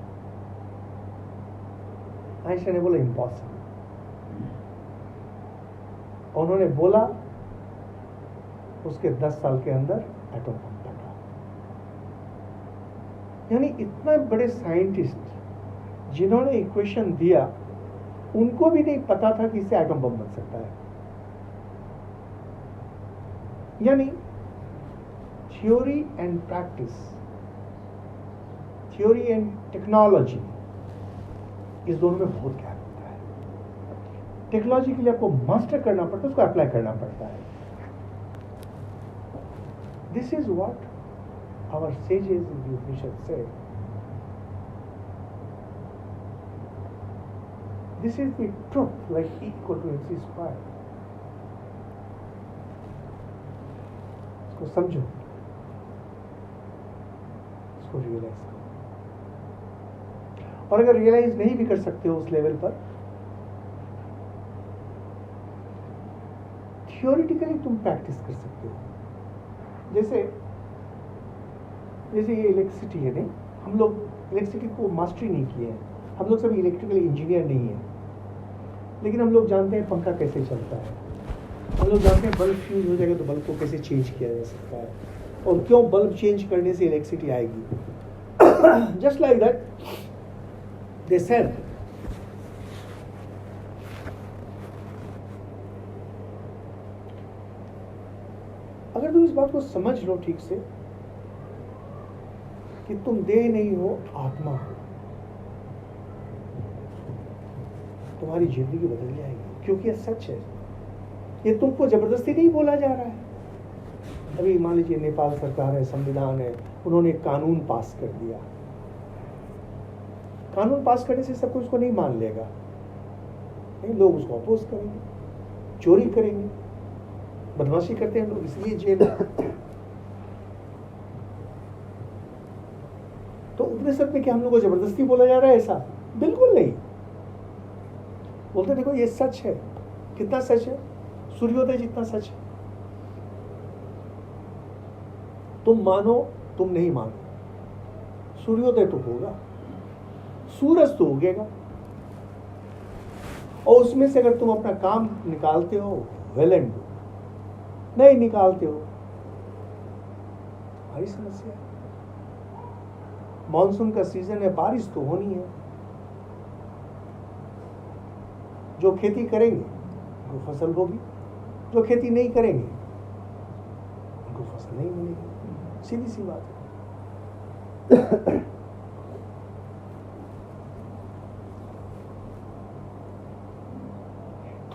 आइंस्टाइन ने बोला इम्पॉसिबल। उन्होंने बोला, उसके 10 साल के अंदर एटम बम बना। यानी इतने बड़े साइंटिस्ट जिन्होंने इक्वेशन दिया, उनको भी नहीं पता था कि इससे एटम बम बन सकता है। यानी theory and practice, theory and technology, इस दोनों में बहुत गैप होता है। टेक्नोलॉजी के लिए आपको मास्टर करना पड़ता है, उसको अप्लाई करना पड़ता है। This is what our sages in the Upanishad say. This is the truth, like E equal to mc square. इसको समझो, इसको रियलाइज करो। और अगर रियलाइज नहीं भी कर सकते हो उस लेवल पर, थियोरिटिकली तुम प्रैक्टिस कर सकते हो। जैसे ये इलेक्ट्रिसिटी है, नहीं, हम लोग इलेक्ट्रिसिटी को मास्टरी नहीं किए हैं, हम लोग सभी इलेक्ट्रिकल इंजीनियर नहीं हैं, लेकिन हम लोग जानते हैं पंखा कैसे चलता है, हम लोग जानते हैं बल्ब फ्यूज हो जाएगा तो बल्ब को कैसे चेंज किया जा सकता है, और क्यों बल्ब चेंज करने से इलेक्ट्रिसिटी आएगी। Just like that they said, अगर तुम इस बात को समझ लो ठीक से कि तुम देह नहीं हो, आत्मा हो, तुम्हारी जिंदगी बदल जाएगी, क्योंकि यह सच है। ये तुमको जबरदस्ती नहीं बोला जा रहा है। अभी मान लीजिए नेपाल सरकार है, संविधान है, उन्होंने एक कानून पास कर दिया। कानून पास करने से सब कुछ उसको नहीं मान लेगा, नहीं, लोग उसको अपोज करेंगे, चोरी करेंगे, बदमाशी करते हैं लोग, इसलिए जेल है। तो उपनिषद में क्या हम लोग को जबरदस्ती बोला जा रहा है? ऐसा बिल्कुल नहीं। बोलते देखो ये सच है। कितना सच है? सूर्योदय जितना सच है। तुम मानो तुम नहीं मानो, सूर्योदय तो होगा, सूरज तो उगेगा, और उसमें से अगर तुम अपना काम निकालते हो, वेल एंड गुड, नहीं निकालते हो, हमारी समस्या है। मॉनसून का सीजन है, बारिश तो होनी है। जो खेती करेंगे उनको फसल होगी, जो खेती नहीं करेंगे उनको फसल नहीं मिलेगी। सीधी सी बात है।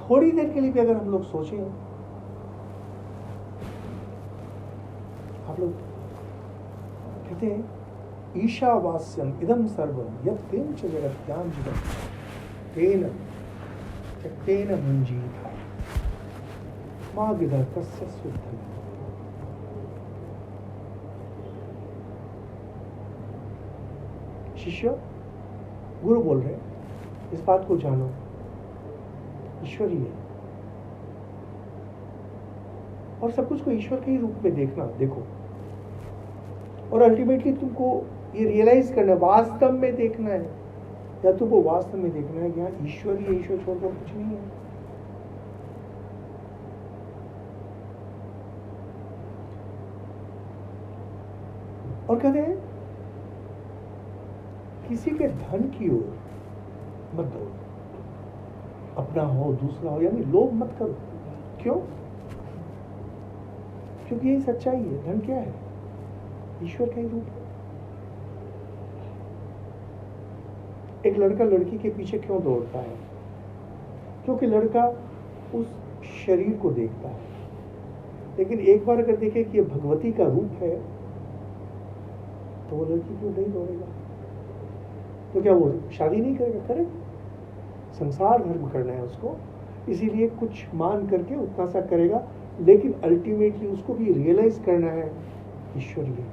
थोड़ी देर के लिए भी अगर हम लोग सोचें, आप लोग कहते हैं ईशावास्यम इदम सर्वम यत् किंच जगत्याम जगत् तेन तेन मुंजीता मां विदर्तस्य सुद्धम। शिष्य, गुरु बोल रहे हैं, इस बात को जानो, ईश्वर ही है, और सब कुछ को ईश्वर के ही रूप में देखना। देखो, और अल्टीमेटली तुमको ये रियलाइज करना, वास्तव में देखना है, या तुमको वास्तव में देखना है कि यहाँ ईश्वर ही, ईश्वर छोड़कर कुछ नहीं है। और कहते हैं किसी के धन की ओर मत दौड़ो, अपना हो दूसरा हो, यानी लोभ मत करो। क्यों? क्योंकि यही सच्चाई है। धन क्या है? ईश्वर का ही रूप है। एक लड़का लड़की के पीछे क्यों दौड़ता है? क्योंकि लड़का उस शरीर को देखता है, लेकिन एक बार अगर देखे कि ये भगवती का रूप है तो वो लड़की क्यों नहीं दौड़ेगा? तो क्या वो शादी नहीं करेगा? करेगा। संसार धर्म करना है उसको, इसीलिए कुछ मान करके उतना सा करेगा, लेकिन अल्टीमेटली उसको भी रियलाइज करना है ईश्वरीय।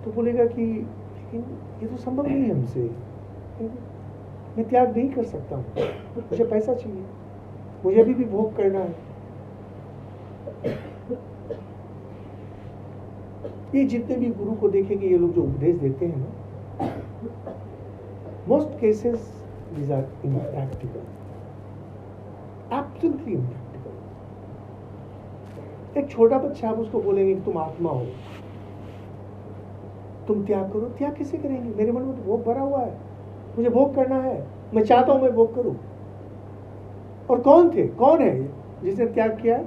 तो बोलेगा कि लेकिन ये तो संभव नहीं है हमसे, मैं त्याग नहीं कर सकता हूँ, मुझे पैसा चाहिए, मुझे अभी भी भोग करना है। ये जितने भी गुरु को देखेंगे, ये लोग जो उपदेश देते हैं ना, most cases these are impractical, absolutely impractical. एक छोटा बच्चा, आप उसको बोलेंगे कि तुम आत्मा हो, तुम त्याग करो। त्याग कैसे करेंगे? मेरे मन में तो भोग भरा हुआ है, मुझे भोग करना है, मैं चाहता हूं मैं भोग करूं। और कौन है जिसने त्याग किया है?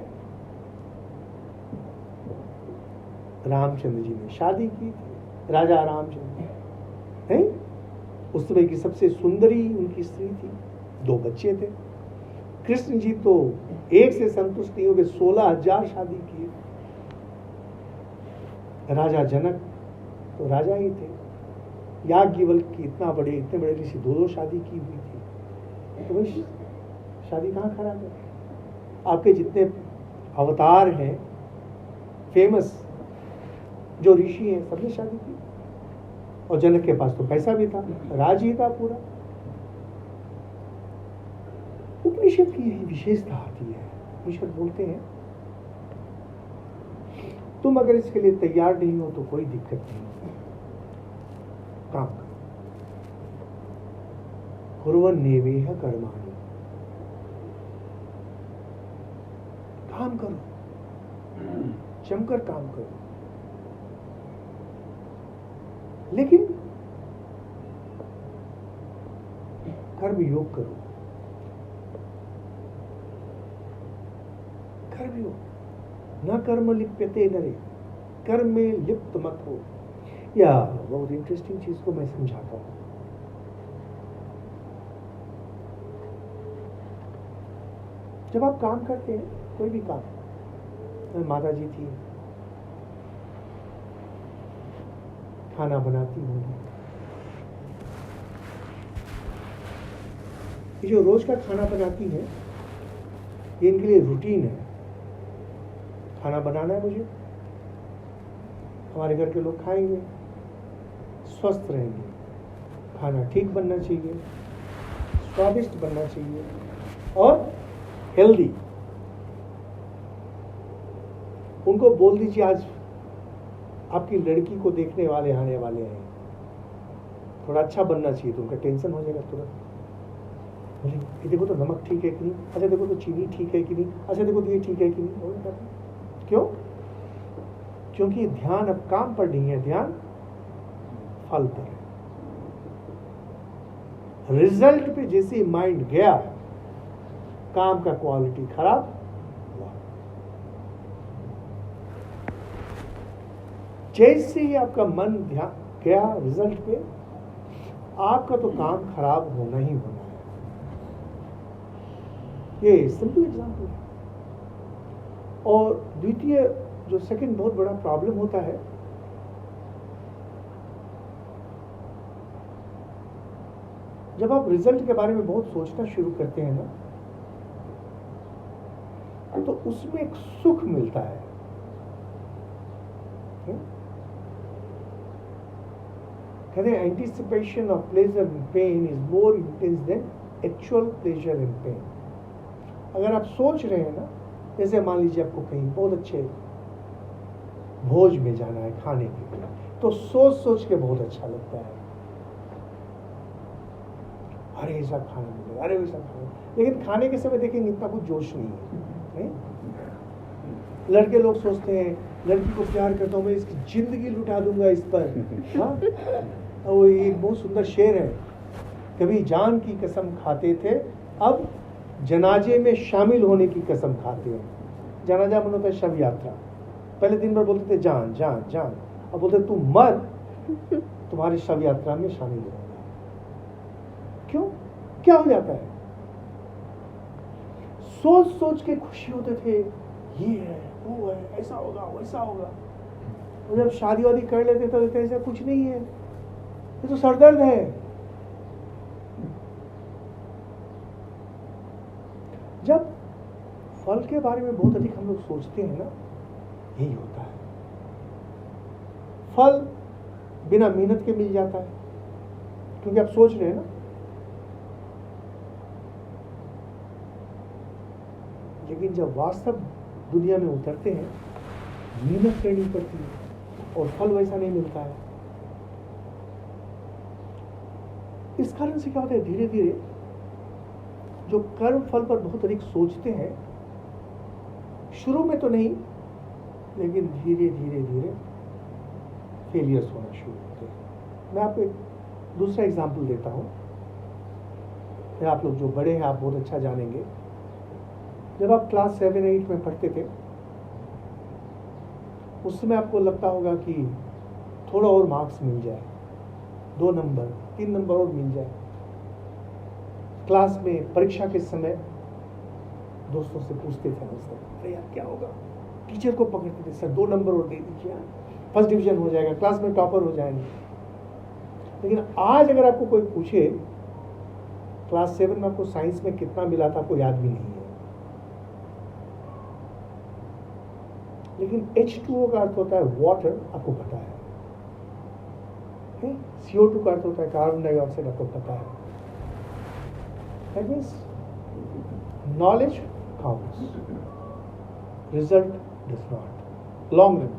रामचंद्र जी ने शादी की थी, राजा रामचंद्र है। उस समय की सबसे सुंदरी उनकी स्त्री थी, 2 बच्चे थे। कृष्ण जी तो एक से संतुष्ट नहीं हो गए, 16,000 शादी किए। राजा जनक तो राजा ही थे, याज्ञवल्क्य की इतने बड़े ऋषि 2 शादी की हुई थी। तो भाई शादी कहाँ खराब है? आपके जितने अवतार हैं, फेमस जो ऋषि हैं, सबने शादी की। और जनक के पास तो पैसा भी था, राज ही था पूरा। उपनिषद की यही विशेषता आती है। उपनिषद बोलते हैं तुम अगर इसके लिए तैयार नहीं हो तो कोई दिक्कत नहीं, काम करो। कुर्वन्नेवेह कर्माणि, काम करो, जमकर काम करो। लेकिन कर्म योग करो, कर्म योग। न कर्म लिप्यते नरे, कर्म में लिप्त मत हो। या बहुत इंटरेस्टिंग चीज को मैं समझाता हूं। जब आप काम करते हैं, कोई भी काम, माता जी थी, खाना बनाती होंगी, ये जो रोज का खाना बनाती है, ये इनके लिए रूटीन है। खाना बनाना है मुझे, हमारे घर के लोग खाएंगे, स्वस्थ रहेंगे, खाना ठीक बनना चाहिए, स्वादिष्ट बनना चाहिए और हेल्दी। उनको बोल दीजिए आज आपकी लड़की को देखने वाले आने वाले हैं, थोड़ा अच्छा बनना चाहिए, तो उनका टेंशन हो जाएगा तुरंत। बोले ये देखो तो नमक ठीक है कि नहीं, अच्छा देखो तो चीनी ठीक है कि नहीं, अच्छा देखो तो ये ठीक है कि नहीं। क्यों? क्योंकि ध्यान अब काम पर नहीं है, ध्यान फल पर है। रिजल्ट पे जैसे माइंड गया, काम का क्वालिटी खराब हुआ। जैसे ही आपका मन ध्यान गया रिजल्ट पे, आपका तो काम खराब होना ही होना है। ये सिंपल एग्जांपल है। और द्वितीय जो सेकंड बहुत बड़ा प्रॉब्लम होता है, जब आप रिजल्ट के बारे में बहुत सोचना शुरू करते हैं ना, तो उसमें एक सुख मिलता है। कहते हैं anticipation of pleasure and pain is more intense than actual pleasure and pain. अगर आप सोच रहे हैं ना, जैसे मान लीजिए आपको कहीं बहुत अच्छे भोज में जाना है खाने के लिए, तो सोच सोच के बहुत अच्छा लगता है, अरे ऐसा खाना मिलेगा, अरे वैसा खाना। लेकिन खाने के समय देखेंगे इतना कुछ जोश नहीं है, नहीं? लड़के लोग सोचते हैं लड़की को प्यार करता हूँ मैं, इसकी जिंदगी लुटा दूंगा इस पर। हाँ, वो एक बहुत सुंदर शेर है, कभी जान की कसम खाते थे, अब जनाजे में शामिल होने की कसम खाते हैं। जनाजा मन होता है शव यात्रा। पहले दिन भर बोलते थे जान जान जान, अब बोलते तू मर, तुम्हारी शव यात्रा में शामिल होगा। क्यों? क्या हो जाता है? सोच सोच के खुशी होते थे, ये है वो है, ऐसा होगा वैसा होगा। और जब शादी वादी कर लेते तो कहते ऐसा कुछ नहीं है, ये तो सरदर्द है। जब फल के बारे में बहुत अधिक हम लोग सोचते हैं ना, यही होता है। फल बिना मेहनत के मिल जाता है, क्योंकि आप सोच रहे हैं ना। लेकिन जब वास्तव दुनिया में उतरते हैं, मेहनत करनी पड़ती है और फल वैसा नहीं मिलता है। इस कारण से क्या होता है, धीरे धीरे जो कर्म फल पर बहुत अधिक सोचते हैं, शुरू में तो नहीं, लेकिन धीरे धीरे धीरे फेलियर्स होना शुरू होते हैं। मैं आपको एक दूसरा एग्जाम्पल देता हूँ। आप लोग जो बड़े हैं, आप बहुत अच्छा जानेंगे। जब आप क्लास 7-8 में पढ़ते थे, उस समय आपको लगता होगा कि थोड़ा और मार्क्स मिल जाए, 2 नंबर 3 नंबर और मिल जाए। क्लास में परीक्षा के समय दोस्तों से पूछते थे, अरे यार क्या होगा, टीचर को पकड़ते थे, सर 2 नंबर और दे दीजिए, फर्स्ट डिवीजन हो जाएगा, क्लास में टॉपर हो जाएंगे। लेकिन आज अगर आपको कोई पूछे क्लास 7 में आपको साइंस में कितना मिला था, आपको याद भी नहीं है। लेकिन H2O का अर्थ होता है वाटर, आपको पता है। CO2 का अर्थ होता है कार्बन डाइऑक्साइड, आपको पता है। That means knowledge counts, result does not. Long run,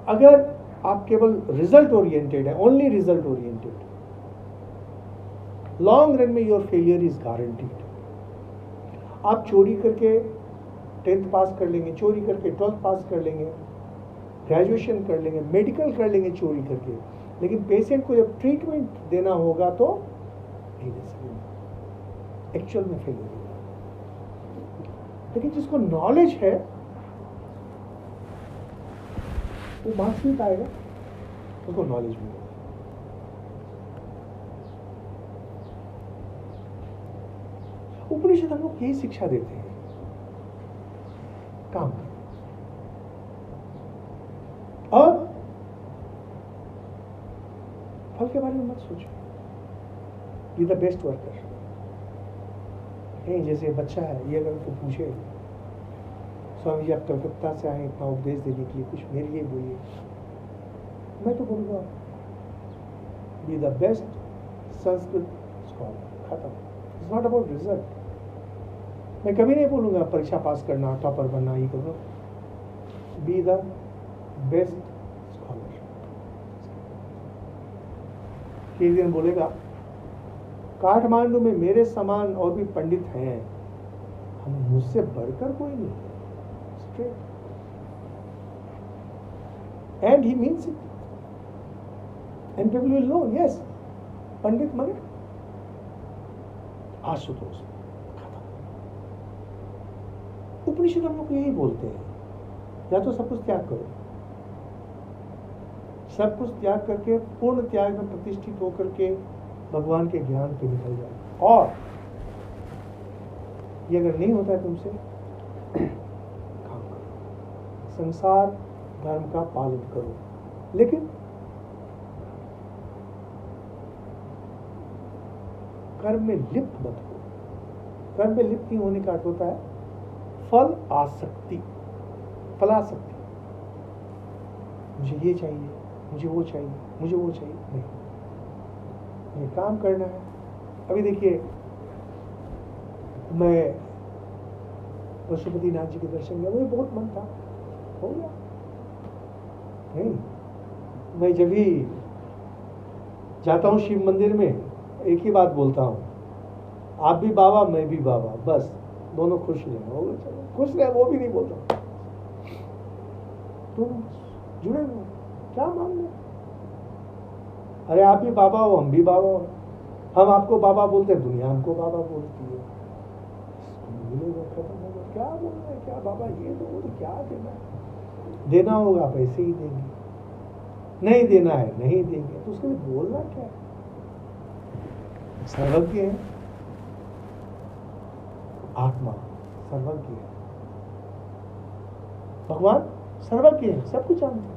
अगर आप केवल रिजल्ट ओरिएंटेड है, only result oriented, long run में योर फेलियर इज गारंटीड। आप चोरी करके 10th पास कर लेंगे, चोरी करके 12th पास कर लेंगे, ग्रेजुएशन कर लेंगे, मेडिकल कर लेंगे चोरी करके, लेकिन पेशेंट को जब ट्रीटमेंट देना होगा तो नहीं दे सकेंगे, एक्चुअल में फेलियर होगा। लेकिन जिसको नॉलेज है वो मार्क्स नहीं पाएगा, उसको नॉलेज मिलेगा। उपनिषद हम लोग यही शिक्षा देते हैं, काम करो। और फल के बारे में मत सोचो, बी द बेस्ट वर्कर। जैसे बच्चा है, ये अगर तो पूछे स्वामी जी आप कलकत्ता से आए इतना उपदेश देने के लिए, कुछ मेरे लिए बोलिए, मैं तो बोलूँगा be the best Sanskrit scholar, खत्म। It's not about result. मैं कभी नहीं बोलूँगा परीक्षा पास करना, टॉपर बनना, ही करो। B the best scholar. एक दिन बोलेगा काठमांडू में मेरे समान और भी पंडित हैं, हम मुझसे बढ़कर कोई नहीं है। Straight. And he means it. And people will know, yes, पंडित मने आशुतोष। उपनिषद हम लोग यही बोलते हैं, या तो सब कुछ त्याग करो, सब कुछ त्याग करके पूर्ण त्याग में प्रतिष्ठित होकर के भगवान के ज्ञान पे निकल जाओ। और ये अगर नहीं होता है तुमसे, काम करो, संसार धर्म का पालन करो, लेकिन कर्म में लिप्त मत हो। कर्म में लिप्त नहीं होने का अर्थ होता है फल आसक्ति, फलासक्ति। मुझे ये चाहिए, मुझे वो चाहिए, मुझे वो चाहिए, नहीं, ये काम करना है। अभी देखिए, मैं पशुपति नाथ जी के दर्शन किया, मुझे बहुत मन था, हो गया। नहीं, मैं जब भी जाता हूँ शिव मंदिर में, एक ही बात बोलता हूँ, आप भी बाबा मैं भी बाबा, बस दोनों खुश रहे, हो गया, चलो खुश रहे, वो भी नहीं बोलता। तुम जुड़े हो, क्या मांगना? अरे आप भी बाबा हो, हम भी बाबा हो। हम आपको बाबा बोलते हैं, दुनिया हमको बाबा बोलती है। खत्म होगा, क्या बोल रहे हैं, क्या बाबा ये दो, तो क्या देना है? देना होगा पैसे ही देंगे, नहीं देना है नहीं देंगे, तो उसके लिए बोलना क्या है? सर्वज्ञ है आत्मा, सर्वज्ञ है भगवान, सर्वज्ञ है, सब कुछ जानते हैं।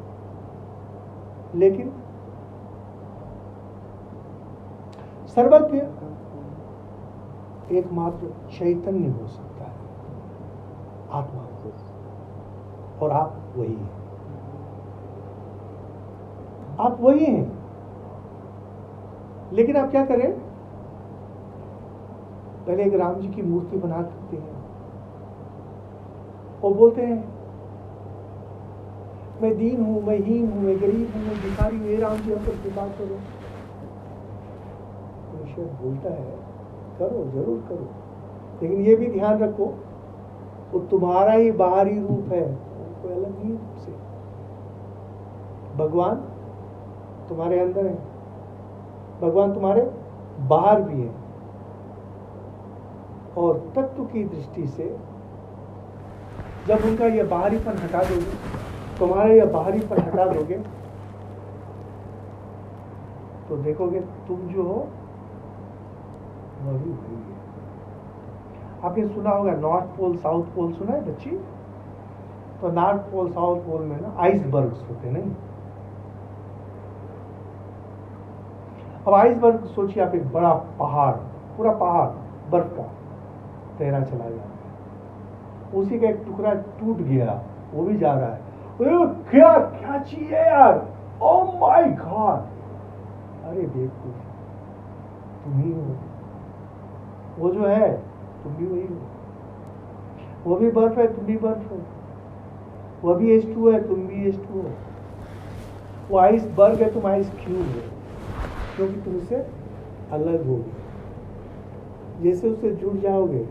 लेकिन सर्वज्ञ एकमात्र चैतन्य हो सकता है, आत्मा, और आप वही हैं, आप वही हैं। लेकिन आप क्या करें, पहले एक राम जी की मूर्ति बना सकते हैं और बोलते हैं मैं दीन हूं, मैं हीन हूं, मैं गरीब हूं, मैं भिखारी हूं, हे राम जी हम पर कृपा करो। ईश्वर बोलता है करो, जरूर करो, लेकिन ये भी ध्यान रखो वो तुम्हारा ही बाहरी रूप है, कोई अलग नहीं रूप से। भगवान तुम्हारे अंदर है, भगवान तुम्हारे बाहर भी है, और तत्व की दृष्टि से जब उनका यह बाहरीपन हटा दोगे, तुम्हारा यह बाहरीपन हटा दोगे, तो देखोगे तुम जो हो वही वही है। आपने सुना होगा नॉर्थ पोल साउथ पोल, सुना है बच्ची? तो नॉर्थ पोल साउथ पोल में ना आइसबर्ग्स होते नहीं। अब आइसबर्ग सोचिए आप, एक बड़ा पहाड़, पूरा पहाड़ बर्फ का तैरा चला गया, उसी का एक टुकड़ा टूट गया, वो भी जा रहा है। क्या क्या चाहिए यार, ओह माय गॉड, अरे बेवकूफ, तुम ही हो, वो जो है तुम भी वही हो, वो भी बर्फ है तुम भी बर्फ हो, वो भी H2 है तुम भी H2 हो, वो आइसबर्ग है तुम आइस क्यूब हो, क्योंकि तुम उससे अलग हो गए। जैसे उससे जुड़ जाओगे,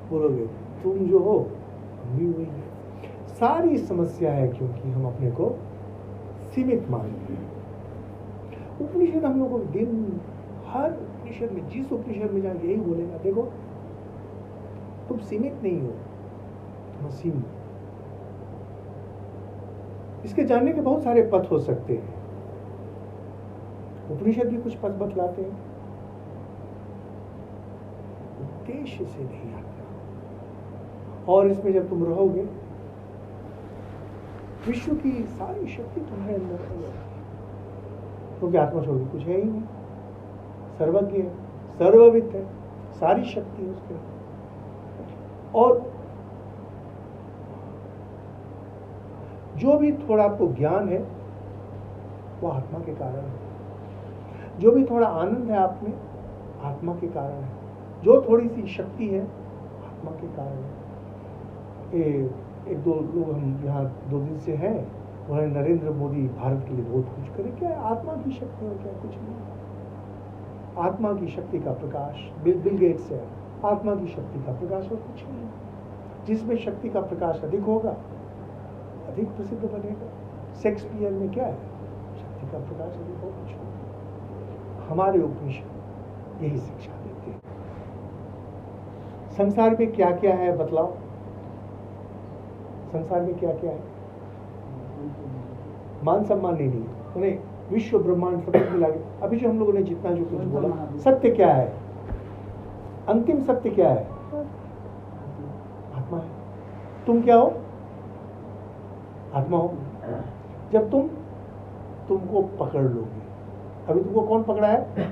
बोलोगे तुम जो हो हम भी वही है। सारी समस्या है क्योंकि हम अपने को सीमित मानते हैं। उपनिषद हम लोगों को दिन, हर उपनिषद में, जिस उपनिषद में जाके यही बोलेगा, देखो तुम सीमित नहीं हो, तुम असीम हो। इसके जानने के बहुत सारे पथ हो सकते हैं, उपनिषद भी कुछ पथ बतलाते हैं, उद्देश्य से नहीं आता। और इसमें जब तुम रहोगे, विश्व की सारी शक्ति तुम्हारे अंदर है, क्योंकि आत्मा छोड़ के कुछ है ही नहीं, सर्वज्ञ है, सर्वविद है, सारी शक्ति है उसके। और जो भी थोड़ा आपको ज्ञान है वो आत्मा के कारण है, जो भी थोड़ा आनंद है आप में, आत्मा के कारण है, जो थोड़ी सी शक्ति है आत्मा के कारण है। एक दो लोग हम यहाँ 2 दिन से हैं, उन्होंने नरेंद्र मोदी भारत के लिए बहुत कुछ करे, क्या आत्मा की शक्ति हो, क्या कुछ नहीं। आत्मा की शक्ति का प्रकाश, बिल गेट्स है, आत्मा की शक्ति का प्रकाश और कुछ नहीं। जिसमें शक्ति का प्रकाश अधिक होगा, अधिक प्रसिद्ध बनेगा। शेक्सपियर में क्या है, शक्ति का प्रकाश अधिक हो, कुछ नहीं। हमारे उपनिषद यही शिक्षा देते हैं। संसार में क्या क्या है बतलाओ, संसार में क्या क्या है? मान सम्मान नहीं, उन्हें विश्व ब्रह्मांड सब कुछ मिला के। अभी जो हम लोगों ने जितना जो कुछ बोला, सत्य क्या है, अंतिम सत्य क्या है? आत्मा है। तुम क्या हो? आत्मा हो। जब तुमको पकड़ लोगे, अभी तुमको कौन पकड़ा है?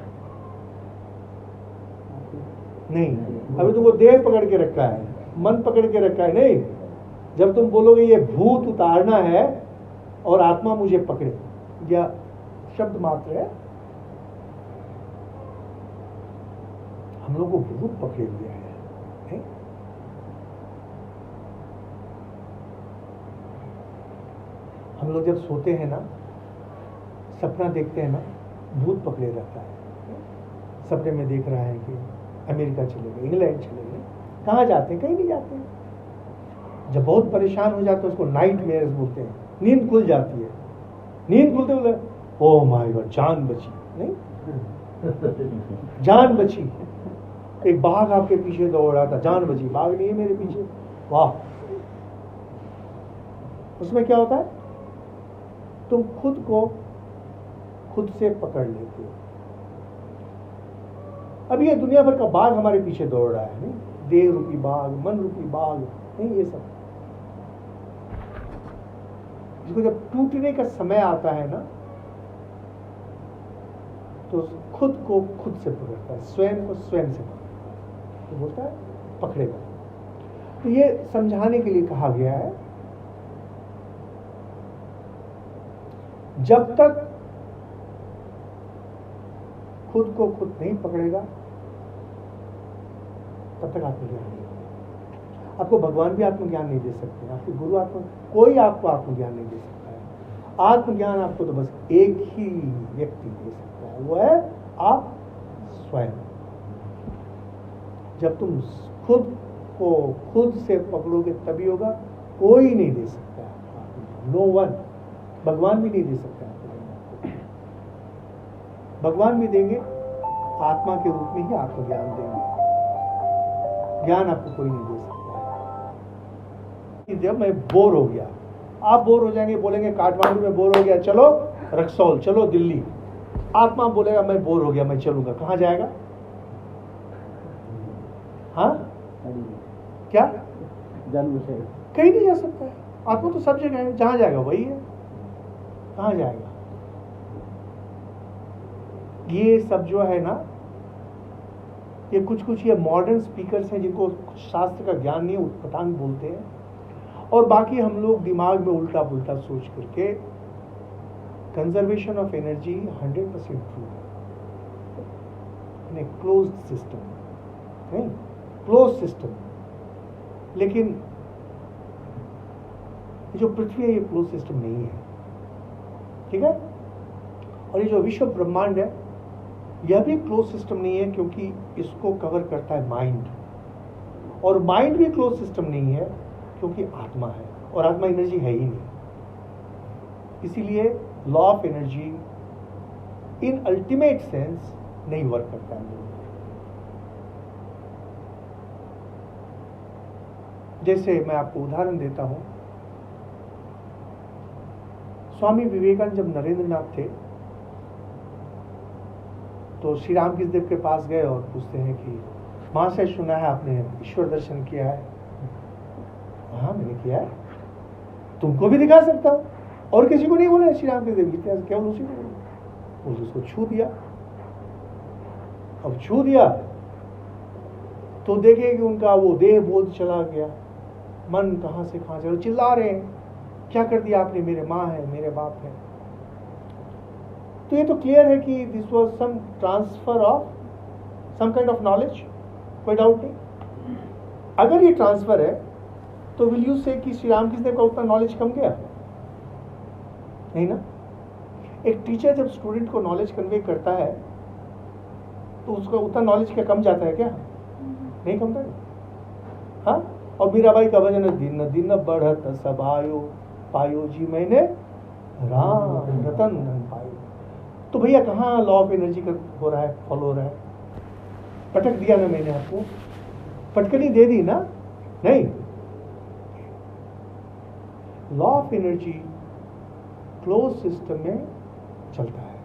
नहीं, अभी तुमको देह पकड़ के रखा है, मन पकड़ के रखा है, नहीं। जब तुम बोलोगे ये भूत उतारना है और आत्मा मुझे पकड़े, या शब्द मात्र है, हम लोग को भूत पकड़े हुए है। हम लोग जब सोते हैं ना, सपना देखते हैं ना, भूत पकड़े रहता है। सपने में देख रहा है कि अमेरिका चले गए, इंग्लैंड चले गए, कहाँ जाते हैं? कहीं नहीं जाते हैं। जब बहुत परेशान हो जाते हैं उसको नाइट मेयर्स बोलते हैं, नींद खुल जाती है, नींद खुलते बोले ओह माय गॉड जान बची, नहीं जान बची। एक बाघ आपके पीछे दौड़ रहा था, जान बची, बाघ नहीं है मेरे पीछे, वाह। उसमें क्या होता है, तुम खुद को खुद से पकड़ लेते हो। अब ये दुनिया भर का बाघ हमारे पीछे दौड़ रहा है, नहीं, देह रूपी बाघ, मन रूपी बाघ, नहीं, ये सब जिसको जब टूटने का समय आता है ना, तो खुद को खुद से पकड़ता है, स्वयं को स्वयं से पकड़ता है, तो बोलता है पकड़ेगा। तो ये समझाने के लिए कहा गया है, जब तक खुद को खुद नहीं पकड़ेगा तब तक आत्मज्ञान नहीं होगा। आपको भगवान भी आत्मज्ञान नहीं दे सकते, आपके गुरु कोई आपको आत्मज्ञान नहीं दे सकता है। आत्मज्ञान आपको तो बस एक ही व्यक्ति दे सकता है, वो है आप स्वयं। जब तुम खुद को खुद से पकड़ोगे तभी होगा, कोई नहीं दे सकता है, नो वन। भगवान भी नहीं दे सकता है, भगवान भी देंगे आत्मा के रूप में ही आत्मज्ञान देंगे, ज्ञान आपको कोई नहीं दे सकता है। जब मैं बोर हो गया, आप बोर हो जाएंगे, बोलेंगे काठमांडू में बोर हो गया, चलो रक्सौल, चलो दिल्ली। आत्मा बोलेगा मैं बोर हो गया, मैं चलूंगा, कहाँ जाएगा? हाँ क्या? कहीं नहीं जा सकता है। आत्मा तो सब जगह है, जहां जाएगा वही है, कहाँ जाएगा? ये सब जो है ना, ये कुछ ये मॉडर्न स्पीकर्स हैं जिनको शास्त्र का ज्ञान नहीं है, उटपटांग बोलते हैं, और बाकी हम लोग दिमाग में उल्टा पुल्टा सोच करके कंजर्वेशन ऑफ एनर्जी 100% ट्रू है, क्लोज्ड सिस्टम, नहीं क्लोज सिस्टम। लेकिन ये जो पृथ्वी है ये क्लोज सिस्टम नहीं है, ठीक है। और ये जो विश्व ब्रह्मांड है यह भी क्लोज सिस्टम नहीं है, क्योंकि इसको कवर करता है माइंड, और माइंड भी क्लोज सिस्टम नहीं है क्योंकि आत्मा है, और आत्मा एनर्जी है ही नहीं। इसीलिए law of energy in ultimate sense नहीं वर्क करता है। जैसे मैं आपको उदाहरण देता हूं, स्वामी विवेकानंद जब नरेंद्रनाथ थे तो श्री रामकृष्ण देव के पास गए और पूछते हैं कि महाशय सुना है आपने ईश्वर दर्शन किया है? हाँ मैंने किया है, तुमको भी दिखा सकता हूं। और किसी को नहीं बोले श्री रामकृष्ण देव, इतिहास केवल उसी को बोले। उसको छू दिया। अब छू दिया तो देखे कि उनका वो देह बोध चला गया, मन कहां से कहां चला, चिल्ला रहे हैं क्या कर दिया आपने, मेरे माँ है, मेरे बाप है। तो ये तो क्लियर है कि this was some transfer of some kind of knowledge, कोई डाउट नहीं। अगर ये ट्रांसफर है तो विल यू से कि श्री रामकृष्ण देव का उतना नॉलेज कम गया? नहीं ना। एक टीचर जब स्टूडेंट को नॉलेज कन्वे करता है तो उसका उतना नॉलेज क्या कम जाता है क्या? नहीं कम जाता। हाँ, और मीराबाई का भजन है, दिन दिन बढ़त सब आयो पायो जी मैंने राम रतन धन पायो। तो भैया कहाँ लॉ ऑफ एनर्जी का हो रहा है, फॉलो हो रहा है? पटक दिया ना मैंने आपको, पटकनी दे दी ना? नहीं। Law of energy close system में चलता है,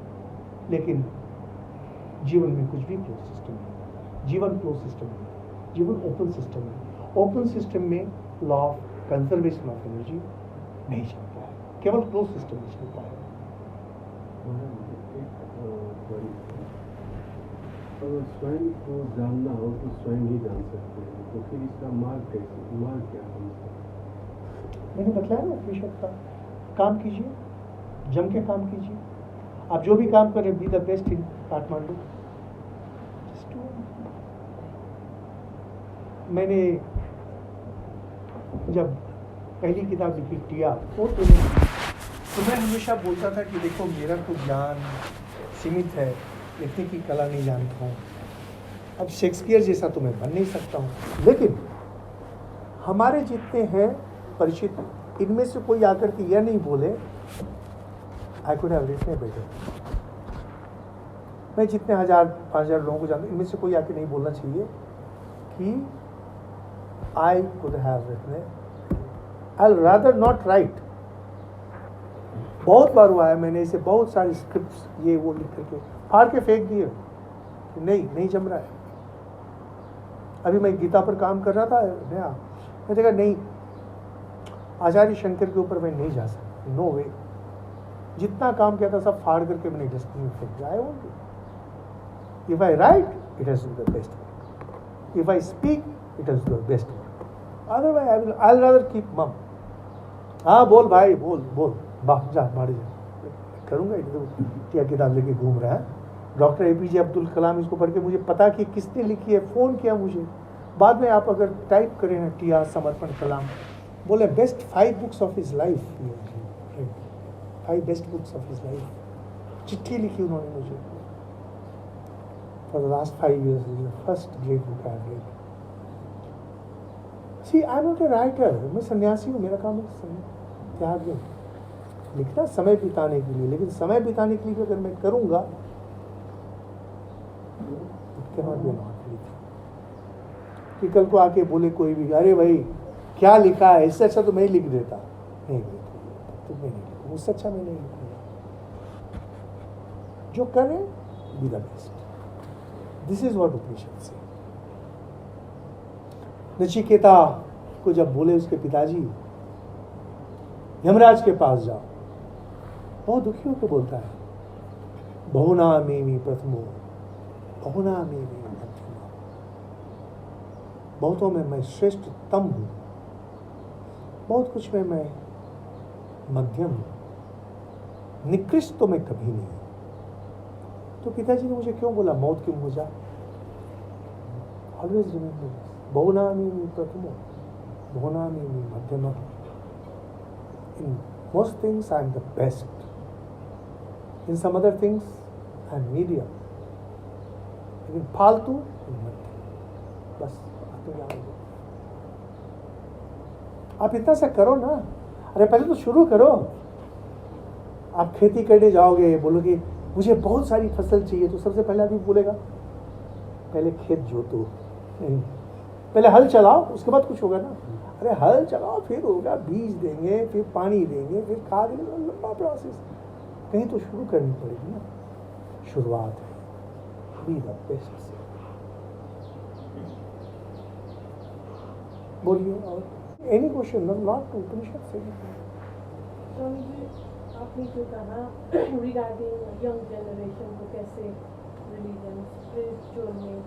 लेकिन जीवन में कुछ भी क्लोज सिस्टम नहीं। जीवन क्लोज सिस्टम नहीं, जीवन ओपन सिस्टम है। ओपन सिस्टम में law of conservation of energy नहीं चलता है, केवल क्लोज सिस्टम में चलता है। अगर स्वयं को जानना हो तो स्वयं ही जान सकते हैं, तो फिर इसका मार्ग क्या है? मैंने बताया ना उपनिषद का, काम कीजिए, जम के काम कीजिए। आप जो भी काम करें, be the best in Kathmandu. मैंने जब पहली किताब लिखी टिया, तो मैं हमेशा बोलता था कि देखो मेरा तो ज्ञान सीमित है, लिखने की कला नहीं जानता हूँ, अब शेक्सपियर जैसा तो मैं बन नहीं सकता हूँ। लेकिन हमारे जितने हैं परिचित, इनमें से कोई आकर के यह नहीं बोले I could have written better. मैं जितने 1000-5000 लोगों को जानता हूँ, इनमें से कोई आके नहीं बोलना चाहिए कि I could have written, I rather not write. बहुत बार हुआ है, मैंने इसे बहुत सारी स्क्रिप्ट्स ये वो लिख करके फाड़ के फेंक दिए कि नहीं जम रहा है। अभी मैं गीता पर काम कर रहा था नया, मैं देखा नहीं, आचार्य शंकर के ऊपर मैं नहीं जा सकता, नो वे। जितना काम किया था सब फाड़ करके मैंने डस्टबिन में फेंक दिया। I want, if I right it has the best work, if I speak it has the best work, otherwise I will rather keep मम। हाँ बोल भाई, बोल बाहर जा, बाहर जा, करूँगा। क्या किताब लेके घूम रहा है। डॉक्टर APJ अब्दुल कलाम, इसको पढ़ के मुझे पता कि किसने लिखी है, फ़ोन किया मुझे। बाद में आप अगर टाइप करें ना TR समर्पण कलाम, बोले best 5 books of his life, 5 best books of his life, चिट्ठी लिखी उन्होंने मुझे। For the last 5 years is the first great book I have read. See I am not a writer, मैं सन्यासी हूँ, मेरा काम है त्याग में लिखना समय बिताने के लिए। लेकिन समय बिताने के लिए अगर मैं करूँगा कि कल को आके बोले कोई भी, अरे भाई क्या लिखा है, इससे अच्छा तो मैं ही लिख देता, नहीं तो मैं नहीं लिखूँ, उससे अच्छा मैं नहीं लिखूँगा। जो करें be the best, this is what Upanishad से। नचिकेता को जब बोले उसके पिताजी यमराज के पास जाओ, बहुत दुखी होकर बोलता है, बहुना मेमी प्रथमो बहुना मेमी मध्यमा, बहुतों में मैं श्रेष्ठतम हूँ, बहुत कुछ में मैं मध्यम हूँ, निकृष्ट तो मैं कभी नहीं हूँ। तो पिताजी ने मुझे क्यों बोला मौत क्यों हो जा? ऑलवेज रिमेंबर, बहुना मेमी प्रथमो बहुना मेमी मध्यमा। In most things I am the best. In some other things I am medium. लेकिन फालतू बस आप इतना सा करो ना। अरे पहले तो शुरू करो। आप खेती करने जाओगे, बोलोगे मुझे बहुत सारी फसल चाहिए, तो सबसे पहले आदमी बोलेगा पहले खेत जोतो, नहीं पहले हल चलाओ, उसके बाद कुछ होगा ना। अरे हल चलाओ, फिर होगा, बीज देंगे, फिर पानी देंगे, फिर खाद देंगे, लंबा प्रोसेस। कहीं तो शुरू करनी पड़ेगी ना, शुरुआत है। बी द बेस्ट से बोलिए। और एनी क्वेश्चन, नॉट उपनिषद से। स्वामी जी, आपने जो कहा रिगार्डिंग यंग जनरेशन को कैसे रिलीजन स्पिरिचुअल में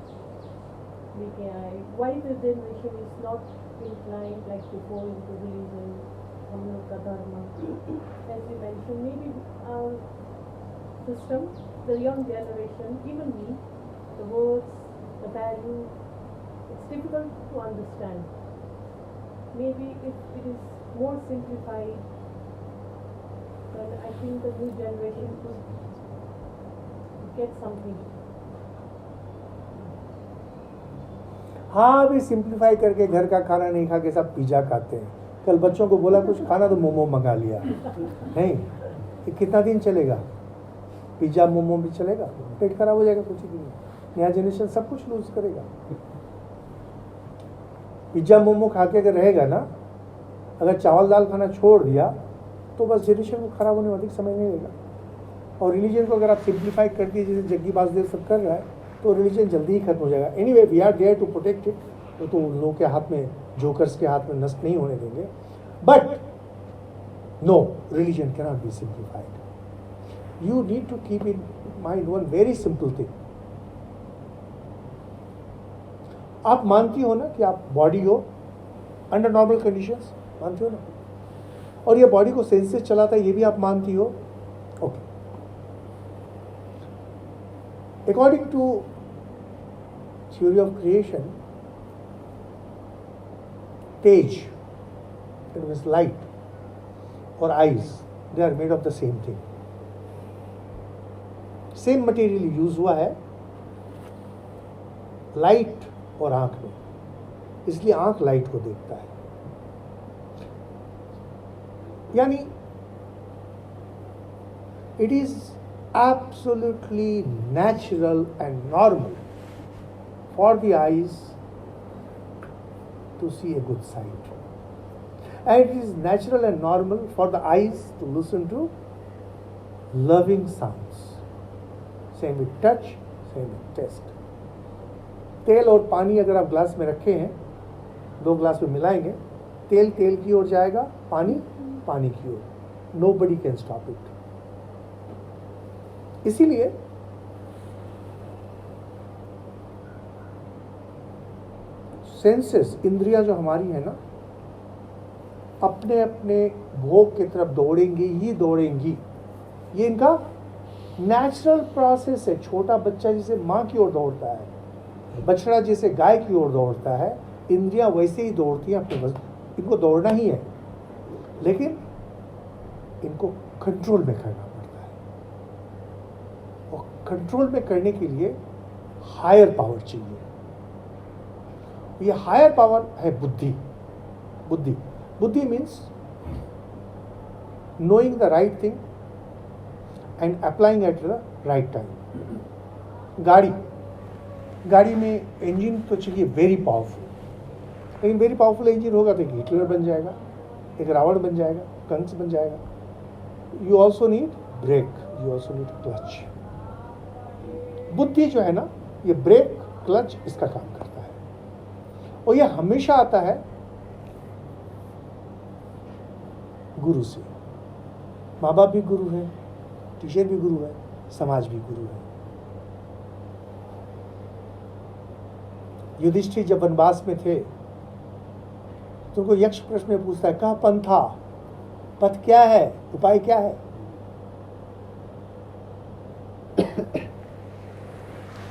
लेके आए, why the generation is not inclined like to go into religion, हम लोग का धर्म, as you mentioned, maybe our system, the young generation, even me, the words, the value, it's difficult to understand. Maybe if it is more simplified, then I think the new generation could get something. हाँ, अभी simplify करके घर का खाना नहीं खा के सब पिज्जा खाते हैं। कल बच्चों को बोला कुछ खाना तो मोमो मंगा लिया। नहीं, ये कितना दिन चलेगा? पिज्जा मोमो भी चलेगा? पेट खराब हो जाएगा कुछ ही दिन। नया जनरेशन सब कुछ लूज करेगा। पिज्जा मोमो खा के अगर रहेगा ना, अगर चावल दाल खाना छोड़ दिया तो बस जनरेशन को खराब होने में अधिक समय नहीं लगेगा। और रिलीजन को अगर आप सिंप्लीफाई करके जैसे जग्गी वासुदेव सब कर रहा है, तो रिलीजन जल्दी ही खत्म हो जाएगा। Anyway we are there to protect it, तो उन लोगों के हाथ में, जोकर्स के हाथ में नष्ट नहीं होने देंगे। But no, religion can not be simplified. You need to keep in mind one very simple thing. आप मानती हो ना कि आप बॉडी हो अंडर नॉर्मल कंडीशंस, मानती हो ना? और ये बॉडी को सेंसेस चलाता है, ये भी आप मानती हो? Okay. According to theory of creation, Tej, it was light, or eyes, they are made of the same thing. Same material use हुआ है लाइट और आंख में, इसलिए आंख लाइट को देखता है। यानी It is absolutely natural and normal for the eyes to see a good sight. And it is natural and normal for the eyes to listen to loving sounds. Same with touch, same with taste. तेल और पानी अगर आप glass में रखे हैं, 2 glass में मिलाएंगे, तेल तेल की ओर जाएगा, पानी पानी की ओर. Nobody can stop it. इसीलिए सेंसेस, इंद्रियां जो हमारी है ना, अपने अपने भोग की तरफ दौड़ेंगी ही दौड़ेंगी. ये इनका नेचुरल प्रोसेस है. छोटा बच्चा जैसे माँ की ओर दौड़ता है, बछड़ा जैसे गाय की ओर दौड़ता है, इंद्रियां वैसे ही दौड़ती हैं अपने. इनको दौड़ना ही है, लेकिन इनको कंट्रोल में करना पड़ता है. और कंट्रोल में करने के लिए हायर पावर चाहिए. ये हायर पावर है बुद्धि. बुद्धि बुद्धि means knowing the right thing and applying at the right time. गाड़ी में इंजन तो चाहिए वेरी पावरफुल, लेकिन वेरी पावरफुल इंजन होगा तो एक हिटलर बन जाएगा, एक रावण बन जाएगा, कंस बन जाएगा. You also need brake, you also need clutch. बुद्धि जो है ना, ये ब्रेक क्लच इसका काम करता है. और ये हमेशा आता है गुरु से. माँ बाप भी गुरु है, टीचर भी गुरु है, समाज भी गुरु है. युधिष्ठिर जब वनवास में थे तो उनको यक्ष प्रश्न में पूछता है, कहाँ पंथा, पथ क्या है, उपाय क्या है.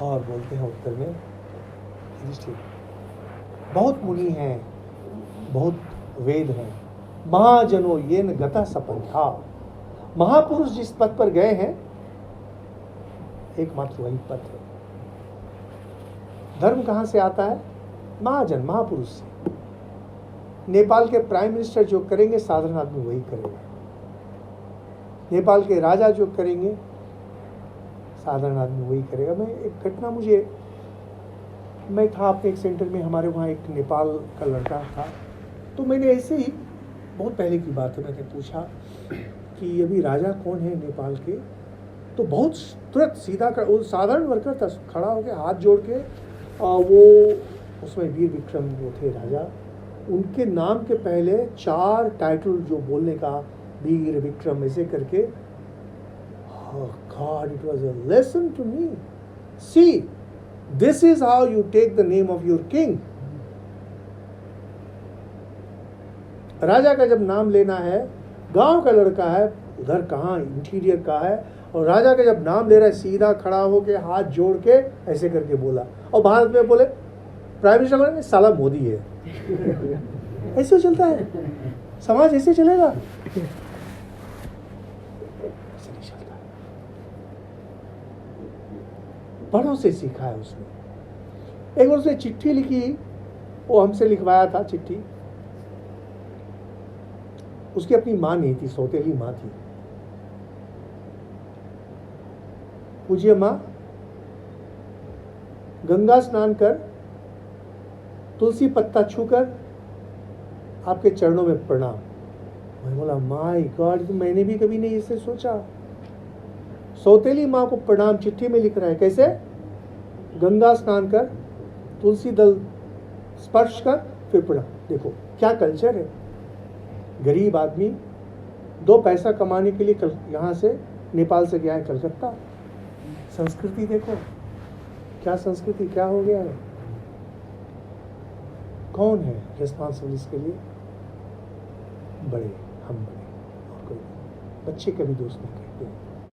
और बोलते हैं उत्तर में, युधिष्ठिर बहुत मुनि हैं, बहुत वेद हैं, महाजनो ये न गता सपंथा. महापुरुष जिस पथ पर गए हैं, एकमात्र वही पथ है. धर्म कहाँ से आता है? महाजन, महापुरुष से. नेपाल के प्राइम मिनिस्टर जो करेंगे, साधारण आदमी वही करेगा. नेपाल के राजा जो करेंगे, साधारण आदमी वही करेगा. एक घटना मैं था अपने एक सेंटर में, हमारे वहाँ एक नेपाल का लड़का था. तो मैंने ऐसे ही, बहुत पहले की बात है, मैंने पूछा कि अभी राजा कौन है नेपाल के. तो बहुत तुरंत सीधा कर, वो साधारण वर्कर था, खड़ा होकर हाथ जोड़ के, वो उसमें वीर विक्रम वो थे राजा, उनके नाम के पहले 4 टाइटल जो बोलने का, वीर विक्रम ऐसे करके. God, it was a lesson to me. See, this is how you take the name of your king. राजा का जब नाम लेना है, गांव का लड़का है, उधर कहाँ इंटीरियर का है, और राजा का जब नाम ले रहा है, सीधा खड़ा होके हाथ जोड़ के ऐसे करके बोला. और भारत में बोले प्राइम मिनिस्टर बोले साला मोदी है. ऐसे चलता है समाज, ऐसे चलेगा? ऐसे नहीं चलता. बड़ों से सीखा है उसने. एक बार उसने चिट्ठी लिखी, वो हमसे लिखवाया था चिट्ठी. उसकी अपनी माँ नहीं थी, सौतेली माँ थी. पूज्य माँ, गंगा स्नान कर, तुलसी पत्ता छूकर आपके चरणों में प्रणाम. मैं बोला माय गॉड, तो मैंने भी कभी नहीं इसे सोचा. सौतेली माँ को प्रणाम चिट्ठी में लिख रहा है. कैसे? गंगा स्नान कर, तुलसी दल स्पर्श कर, फिर प्रणाम. देखो क्या कल्चर है. गरीब आदमी 2 पैसा कमाने के लिए यहाँ से नेपाल से गया है कलकत्ता. संस्कृति देखो क्या संस्कृति, क्या हो गया है. कौन है रिस्पॉन्सिबल इसके लिए? बड़े, हम बड़े, और कोई बच्चे कभी दोस्त नहीं कहते.